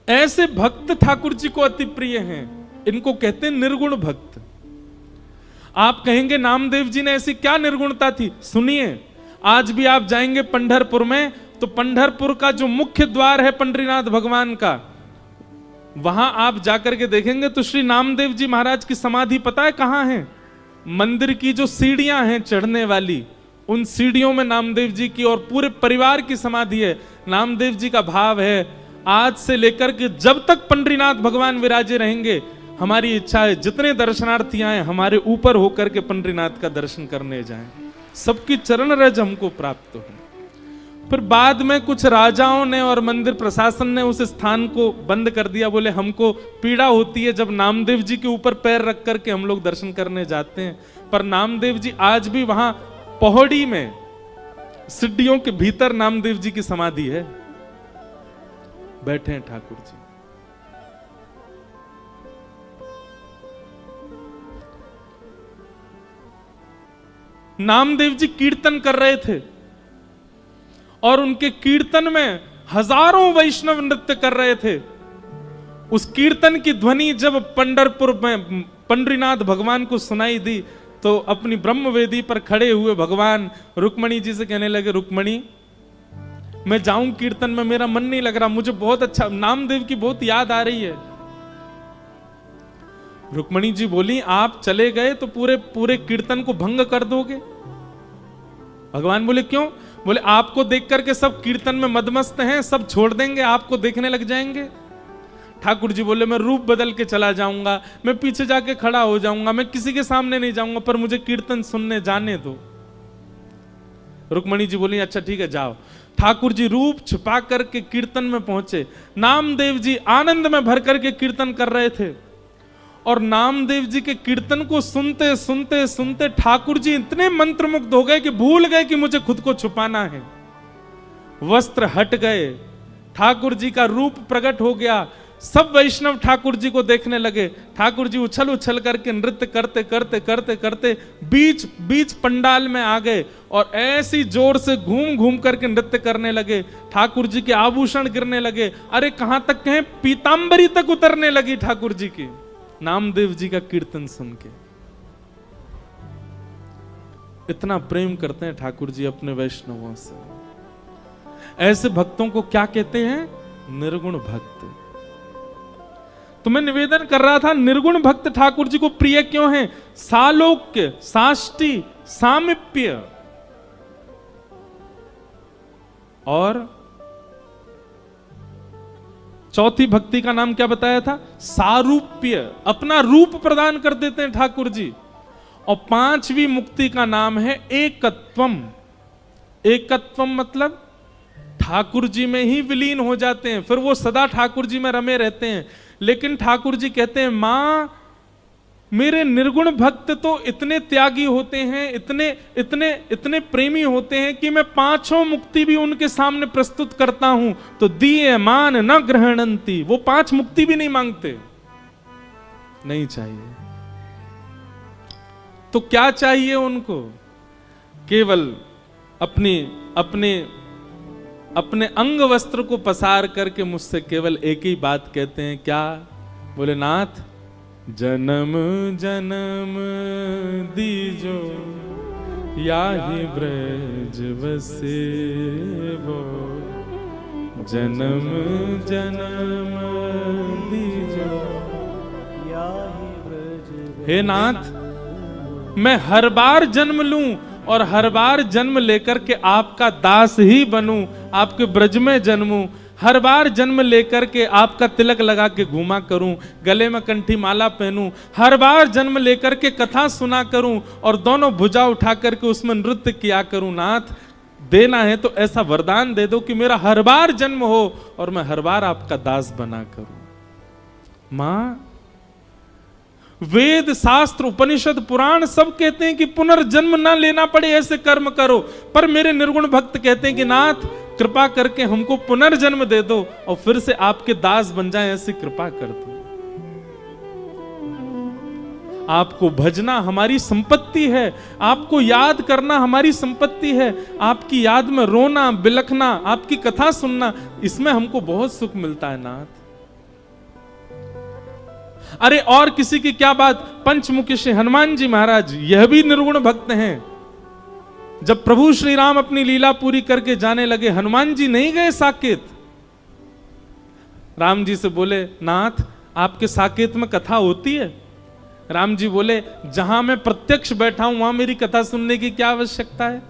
ऐसे भक्त ठाकुर जी को अति प्रिय हैं, इनको कहते हैं निर्गुण भक्त। आप कहेंगे नामदेव जी ने ऐसी क्या निर्गुणता थी? सुनिए, आज भी आप जाएंगे पंढरपुर में तो पंढरपुर का जो मुख्य द्वार है पंडरीनाथ भगवान का, वहां आप जाकर के देखेंगे तो श्री नामदेव जी महाराज की समाधि पता है कहां है? मंदिर की जो सीढ़ियां हैं चढ़ने वाली, उन सीढ़ियों में नामदेव जी की और पूरे परिवार की समाधि है। नामदेव जी का भाव है, आज से लेकर के जब तक पंडरीनाथ भगवान विराजे रहेंगे, हमारी इच्छा है जितने दर्शनार्थी आए हमारे ऊपर होकर के पंडरीनाथ का दर्शन करने जाएं, सबकी चरण रज हमको प्राप्त हो। फिर बाद में कुछ राजाओं ने और मंदिर प्रशासन ने उस स्थान को बंद कर दिया। बोले हमको पीड़ा होती है जब नामदेव जी के ऊपर पैर रख करके हम लोग दर्शन करने जाते हैं। पर नामदेव जी आज भी वहां पौड़ी में सीढ़ियों के भीतर नामदेव जी की समाधि है, बैठे हैं ठाकुर जी। नामदेव जी कीर्तन कर रहे थे और उनके कीर्तन में हजारों वैष्णव नृत्य कर रहे थे। उस कीर्तन की ध्वनि जब पंढरपुर में पंडरीनाथ भगवान को सुनाई दी तो अपनी ब्रह्म वेदी पर खड़े हुए भगवान रुक्मणी जी से कहने लगे, रुक्मणी मैं जाऊं कीर्तन में, मेरा मन नहीं लग रहा, मुझे बहुत अच्छा नामदेव की बहुत याद आ रही है। रुक्मणी जी बोली आप चले गए तो पूरे पूरे कीर्तन को भंग कर दोगे। भगवान बोले क्यों? बोले आपको देख करके सब कीर्तन में मदमस्त हैं, सब छोड़ देंगे, आपको देखने लग जाएंगे। ठाकुर जी बोले मैं रूप बदल के चला जाऊंगा, मैं पीछे जाके खड़ा हो जाऊंगा, मैं किसी के सामने नहीं जाऊंगा, पर मुझे कीर्तन सुनने जाने दो। रुक्मणी जी बोली अच्छा ठीक है जाओ। ठाकुर जी रूप छिपा करके कीर्तन में पहुंचे। नामदेव जी आनंद में भर करके कीर्तन कर रहे थे और नामदेव जी के कीर्तन को सुनते सुनते सुनते ठाकुर जी इतने मंत्रमुग्ध हो गए कि भूल गए कि मुझे खुद को छुपाना है। वस्त्र हट गए, ठाकुर जी का रूप प्रकट हो गया। सब वैष्णव ठाकुर जी को देखने लगे। ठाकुर जी उछल उछल करके नृत्य करते करते करते करते बीच बीच पंडाल में आ गए और ऐसी जोर से घूम घूम करके नृत्य करने लगे। ठाकुर जी के आभूषण गिरने लगे। अरे कहां तक कहें, पीतांबरी तक उतरने लगी ठाकुर जी की, नामदेव जी का कीर्तन सुन के। इतना प्रेम करते हैं ठाकुर जी अपने वैष्णवों से। ऐसे भक्तों को क्या कहते हैं? निर्गुण भक्त। तो मैं निवेदन कर रहा था, निर्गुण भक्त ठाकुर जी को प्रिय क्यों हैं? सालोक्य, साष्टी, सामिप्य और चौथी भक्ति का नाम क्या बताया था? सारूप्य। अपना रूप प्रदान कर देते हैं ठाकुर जी। और पांचवी मुक्ति का नाम है एकत्वम। एकत्वम मतलब ठाकुर जी में ही विलीन हो जाते हैं, फिर वो सदा ठाकुर जी में रमे रहते हैं। लेकिन ठाकुर जी कहते हैं, मां मेरे निर्गुण भक्त तो इतने त्यागी होते हैं, इतने इतने इतने प्रेमी होते हैं कि मैं पांचों मुक्ति भी उनके सामने प्रस्तुत करता हूं तो दिए मान न ग्रहणंती। वो पांच मुक्ति भी नहीं मांगते, नहीं चाहिए। तो क्या चाहिए उनको? केवल अपने अंग वस्त्र को पसार करके मुझसे केवल एक ही बात कहते हैं, क्या? बोले, नाथ जन्म जन्म दीजो याहि ब्रज बसे वो, जन्म जन्म दीजो याहि ब्रज। हे नाथ, मैं हर बार जन्म लूं और हर बार जन्म लेकर के आपका दास ही बनूं, आपके ब्रज में जन्मूं। हर बार जन्म लेकर के आपका तिलक लगा के घूमा करूं, गले में कंठी माला पहनूं। हर बार जन्म लेकर के कथा सुना करूं और दोनों भुजा उठा करके उसमें नृत्य किया करूं। नाथ, देना है तो ऐसा वरदान दे दो कि मेरा हर बार जन्म हो और मैं हर बार आपका दास बना करूं। मां, वेद शास्त्र उपनिषद पुराण सब कहते हैं कि पुनर्जन्म ना लेना पड़े, ऐसे कर्म करो। पर मेरे निर्गुण भक्त कहते हैं कि नाथ, कृपा करके हमको पुनर्जन्म दे दो और फिर से आपके दास बन जाएं, ऐसी कृपा कर दो। आपको भजना हमारी संपत्ति है, आपको याद करना हमारी संपत्ति है। आपकी याद में रोना, बिलखना, आपकी कथा सुनना, इसमें हमको बहुत सुख मिलता है नाथ। अरे और किसी की क्या बात, पंचमुखी श्री हनुमान जी महाराज, यह भी निर्गुण भक्त हैं। जब प्रभु श्री राम अपनी लीला पूरी करके जाने लगे, हनुमान जी नहीं गए साकेत। राम जी से बोले, नाथ आपके साकेत में कथा होती है? राम जी बोले, जहां मैं प्रत्यक्ष बैठा हूं वहां मेरी कथा सुनने की क्या आवश्यकता है?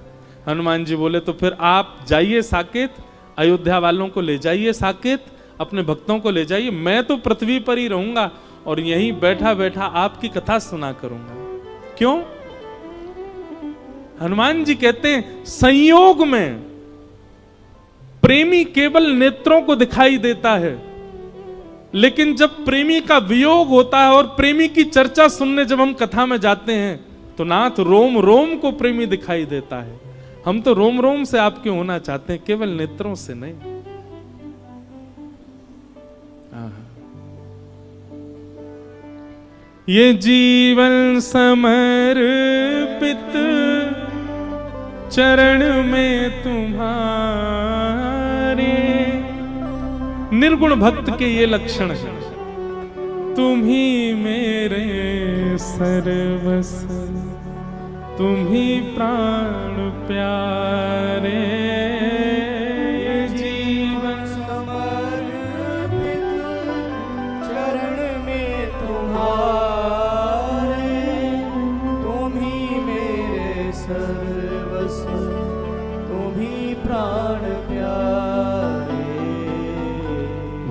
हनुमान जी बोले, तो फिर आप जाइए साकेत, अयोध्या वालों को ले जाइए साकेत, अपने भक्तों को ले जाइए। मैं तो पृथ्वी पर ही रहूंगा और यहीं बैठा बैठा आपकी कथा सुना करूंगा। क्यों? हनुमान जी कहते हैं, संयोग में प्रेमी केवल नेत्रों को दिखाई देता है, लेकिन जब प्रेमी का वियोग होता है और प्रेमी की चर्चा सुनने जब हम कथा में जाते हैं तो नाथ रोम रोम को प्रेमी दिखाई देता है। हम तो रोम रोम से आपके होना चाहते हैं, केवल नेत्रों से नहीं। ये जीवन समर्पित चरण में तुम्हारे। निर्गुण भक्त के ये लक्षण है। तुम ही मेरे सर्वस्व, तुम ही प्राण प्यारे। ये जीवन समर्पित चरण में तुम्हारे, तुम ही मेरे सर्वस्व, तुम ही प्राण प्यारे।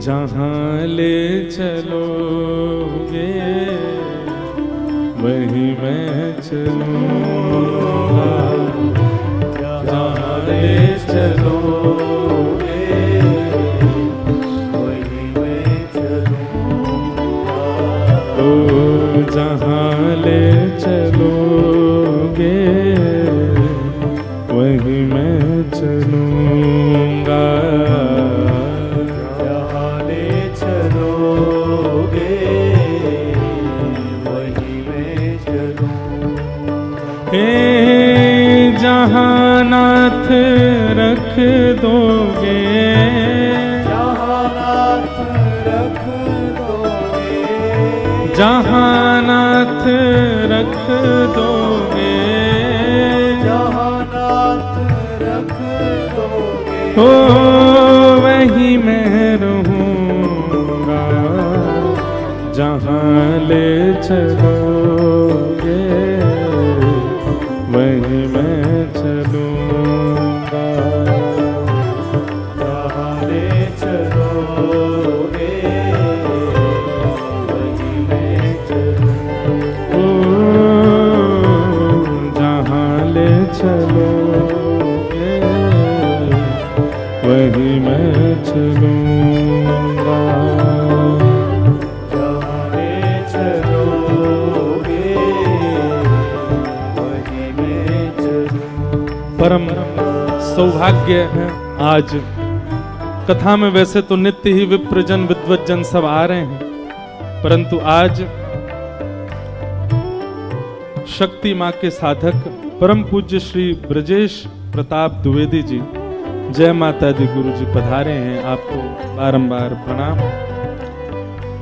जहां ले चलोगे वही मैं चलूंगा, जहां ले चलोगे वही मैं चलूंगा। ले चलोगे वहीं मैं चलूंगा। जहाँ ले चलोगे वहीं मैं चलूंगा। हे जहाँ नाथ रख दोगे, जहाँ नाथ रख दोगे, जहाँ नाथ रख दोगे, जहाँ नाथ रख दोगे, हो वहीं मैं रहूँगा। जहाँ ले चलोगे वहीं मैं चलूँगा। जहाँ ले चलोगे वहीं मैं चलूंगा। ओ जहाँ ले चलोगे वहीं मैं चलूँगा। जहाँ ले चलोगे वहीं मैं चलूंगा। परम सौभाग्य है आज कथा में। वैसे तो नित्य ही विप्रजन विद्वज्जन सब आ रहे हैं, परंतु आज शक्ति मां के साधक परम पूज्य श्री ब्रजेश प्रताप द्विवेदी जी, जय माता दी गुरु जी पधारे हैं। आपको बारंबार प्रणाम।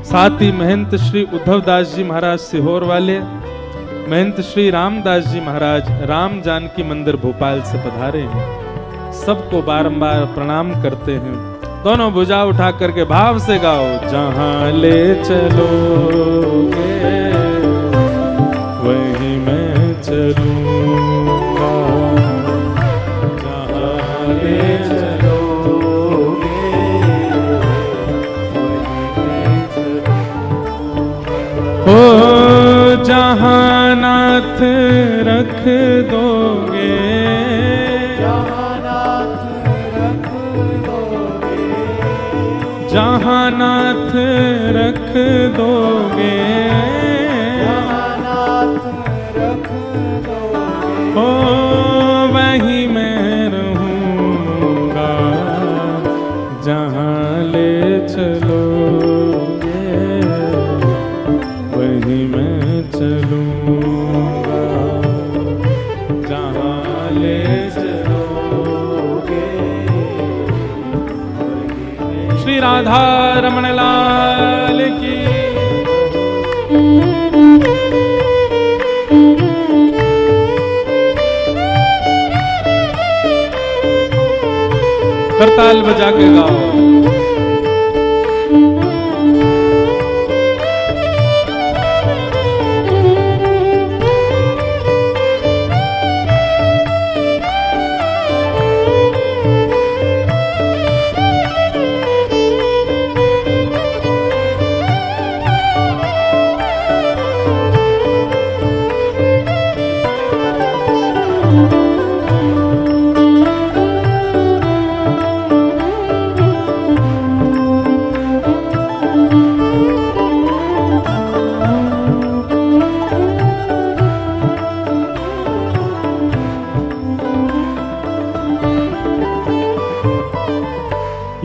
साथ ही महंत श्री उद्धव दास जी महाराज सीहोर वाले, महंत श्री रामदास जी महाराज राम जानकी मंदिर भोपाल से पधारे हैं। सबको बारंबार प्रणाम करते हैं। दोनों भुजा उठा करके भाव से गाओ। जहां ले चलोगे वहीं मैं चलूंगा। जहां ले चलोगे वहीं मैं चलूंगा। ओ जहां नाथ रख दोगे, जहाँ नाथ रख दोगे, जहां नाथ रख दोगे, जहाँ नाथ रख दोगे, ओ वहीं मैं रहूंगा। जहां ले चलोगे वहीं मैं चलूंगा। जहां ले चलोगे श्री राधा रमण लाल की। करताल बजा के गाओ।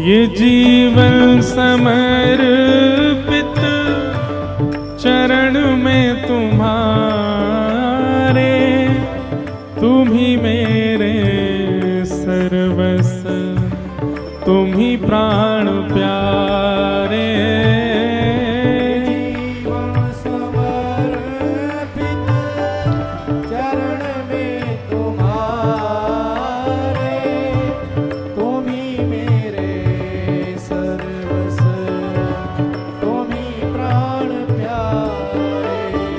ये जीवन समर्पित चरण में तुम्हारे, तुम ही मेरे सर्वस्व, तुम ही प्राण प्यारे। जीवन समर्पित चरण में तुम्हारे, तुम ही मेरे सर्वस्व, तुम ही प्राण प्यारे।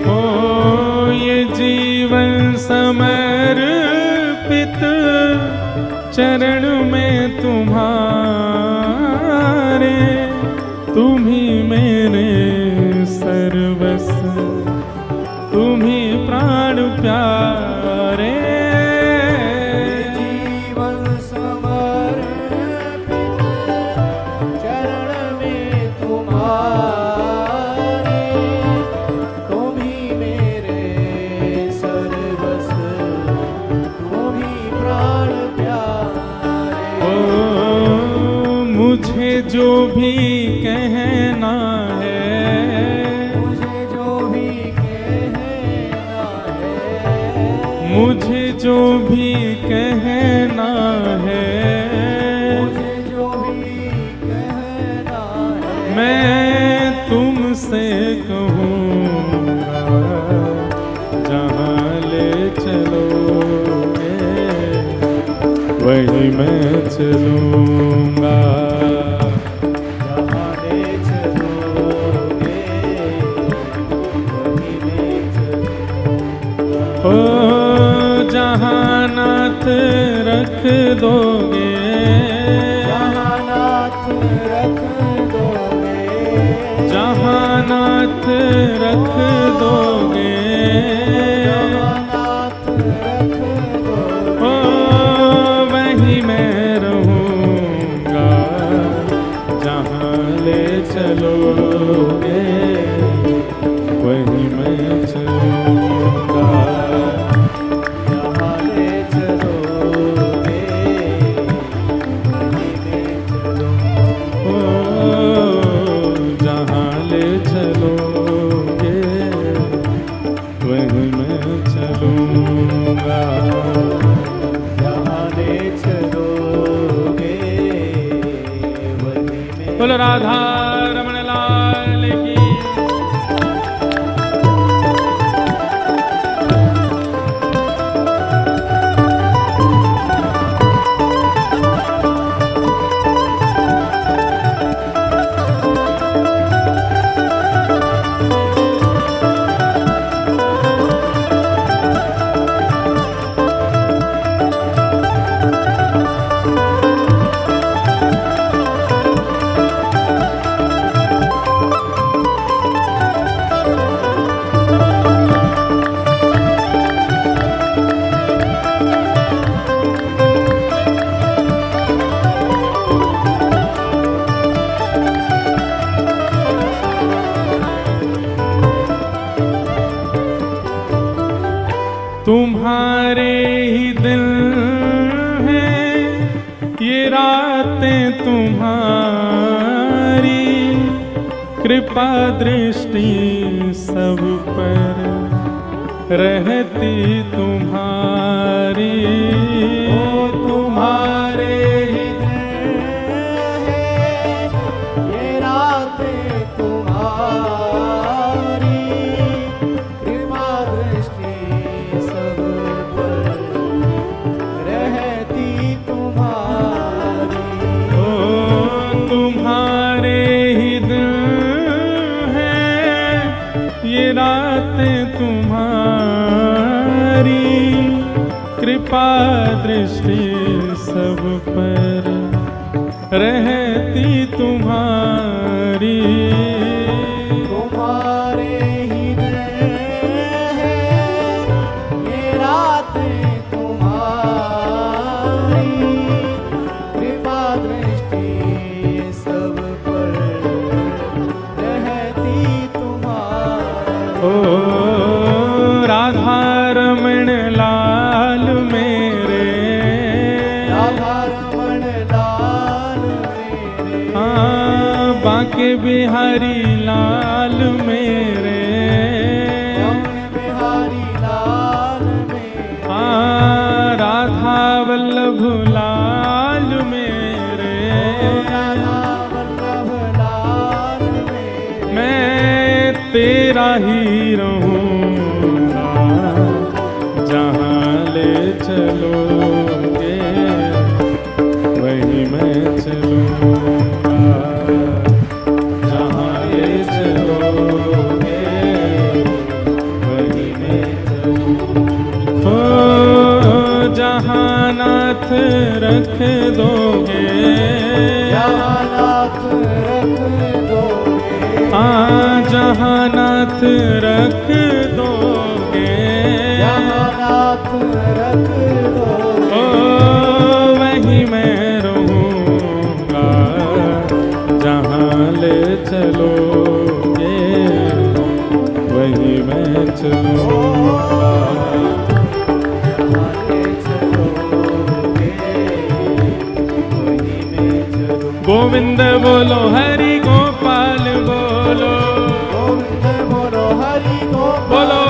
ओ ये जीवन समर्पित चरण में तुम्हारे, तुम ही मेरे सर्वस्व, तुम ही प्राण प्यारे। जीवन समर्पित चरण में तुम्हारे, तुम ही मेरे मुझे जो भी कहना है, मुझे जो भी कहना है, मैं तुमसे कहूँगा, जहाँ ले चलोगे वही मैं चलूँगा। जहाँ ले चलोगे वहीं मैं चलूँगा। ओ जहाँ नाथ रख दोगे, जहाँ नाथ रख दोगे, जहाँ नाथ रख दोगे, जहाँ नाथ रख दोगे, ओ वहीं मैं रहूँगा, जहाँ ले चलोगे वहीं मैं चलूँगा। जहाँ ले चलोगे वहीं मैं चलूँगा। ओ जहाँ ले चलोगे वहीं मैं चलूँगा। जहाँ ले चलोगे वहीं मैं। बोलो राधा रमण लाल की। तुम्हारे ही दिल हैं ये रातें तुम्हारी, कृपा दृष्टि सब पर रहती तुम्हारी। ओ तुम्हारे ही दिल है ये रातें तुम्हारी, कृपा दृष्टि सब पर रहती तुम्हारी। ओ तुम्हारे ही दिल हैं ये रातें तुम्हारी, कृपा दृष्टि सब पर रहती तुम्हारी। तुम्हारे ही दिल है ये रातें तुम्हारी, कृपा दृष्टि सब पर रहती तुम्हारी। ओ राधा रमण लाल मेरे, राधा रमण लाल मेरे, हाँ बांके बिहारी लाल मेरे, रमण बिहारी लाल मेरे, हाँ राधा वल्लभ लाल मेरे, राधा वल्लभ लाल मेरे, मैं तेरा ही रहूँगा, जहाँ ले चलोगे वहीं मैं चलूँगा। जहाँ ले चलोगे वहीं मैं चलूँगा। ओ जहाँ नाथ रख दोगे, जहाँ नाथ रख दोगे, हाँ जहाँ नाथ रख दोगे, जहाँ नाथ रख दोगे, ओ वहीं मैं रहूँगा, जहाँ ले चलोगे वहीं मैं चलूँगा। जहाँ ले चलोगे वहीं मैं चलूँगा। गोविंद बोलो हरि गोपाल बोलो, गोविंद बोलो हरि गोपाल बोलो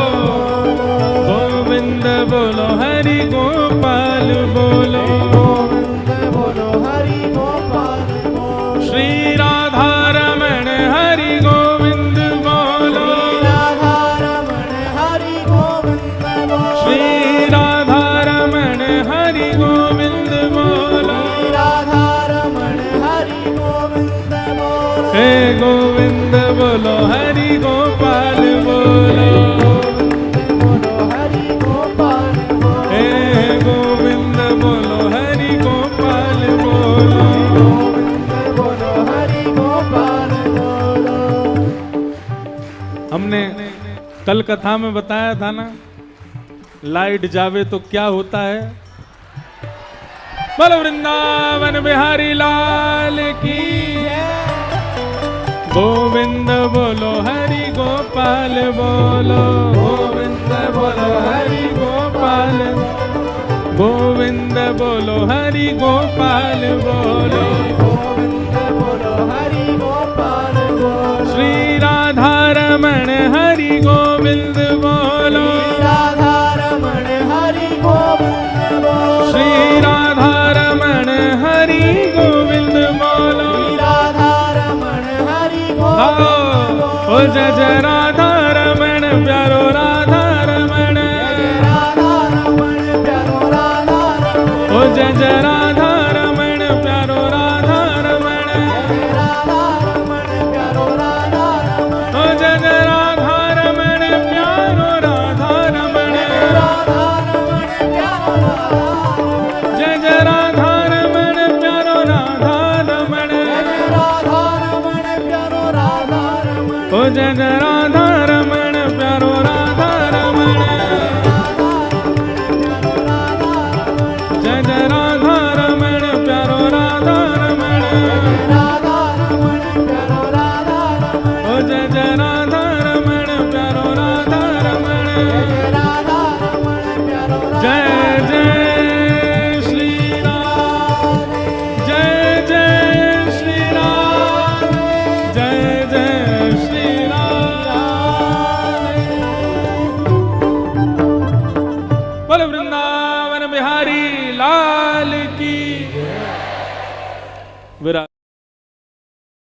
गोविंद बोलो बोलो हरि गोपाल बोलो, गोविंद बोलो हरि गोपाल बोलो, श्री राधा रमण हरि गोविंद बोलो, राधा रमण हरि गोविंद बोलो, श्री राधा रमण हरि गोविंद बोलो, राधा रमण हरि गोविंद बोलो, हे गोविंद बोलो हरि गोपाल बोलो, बोलो हरि गोपाल बोलो, हे गोविंद बोलो हरि गोपाल बोलो। बोलो हरि गोपाल बोलो। हमने कल कथा में बताया था ना, लाइट जावे तो क्या होता है। बोलो वृंदावन बिहारी लाल की जय। गोविंद बोलो हरि गोपाल बोलो, गोविंद बोलो हरि गोपाल, गोविंद बोलो हरि गोपाल बोलो,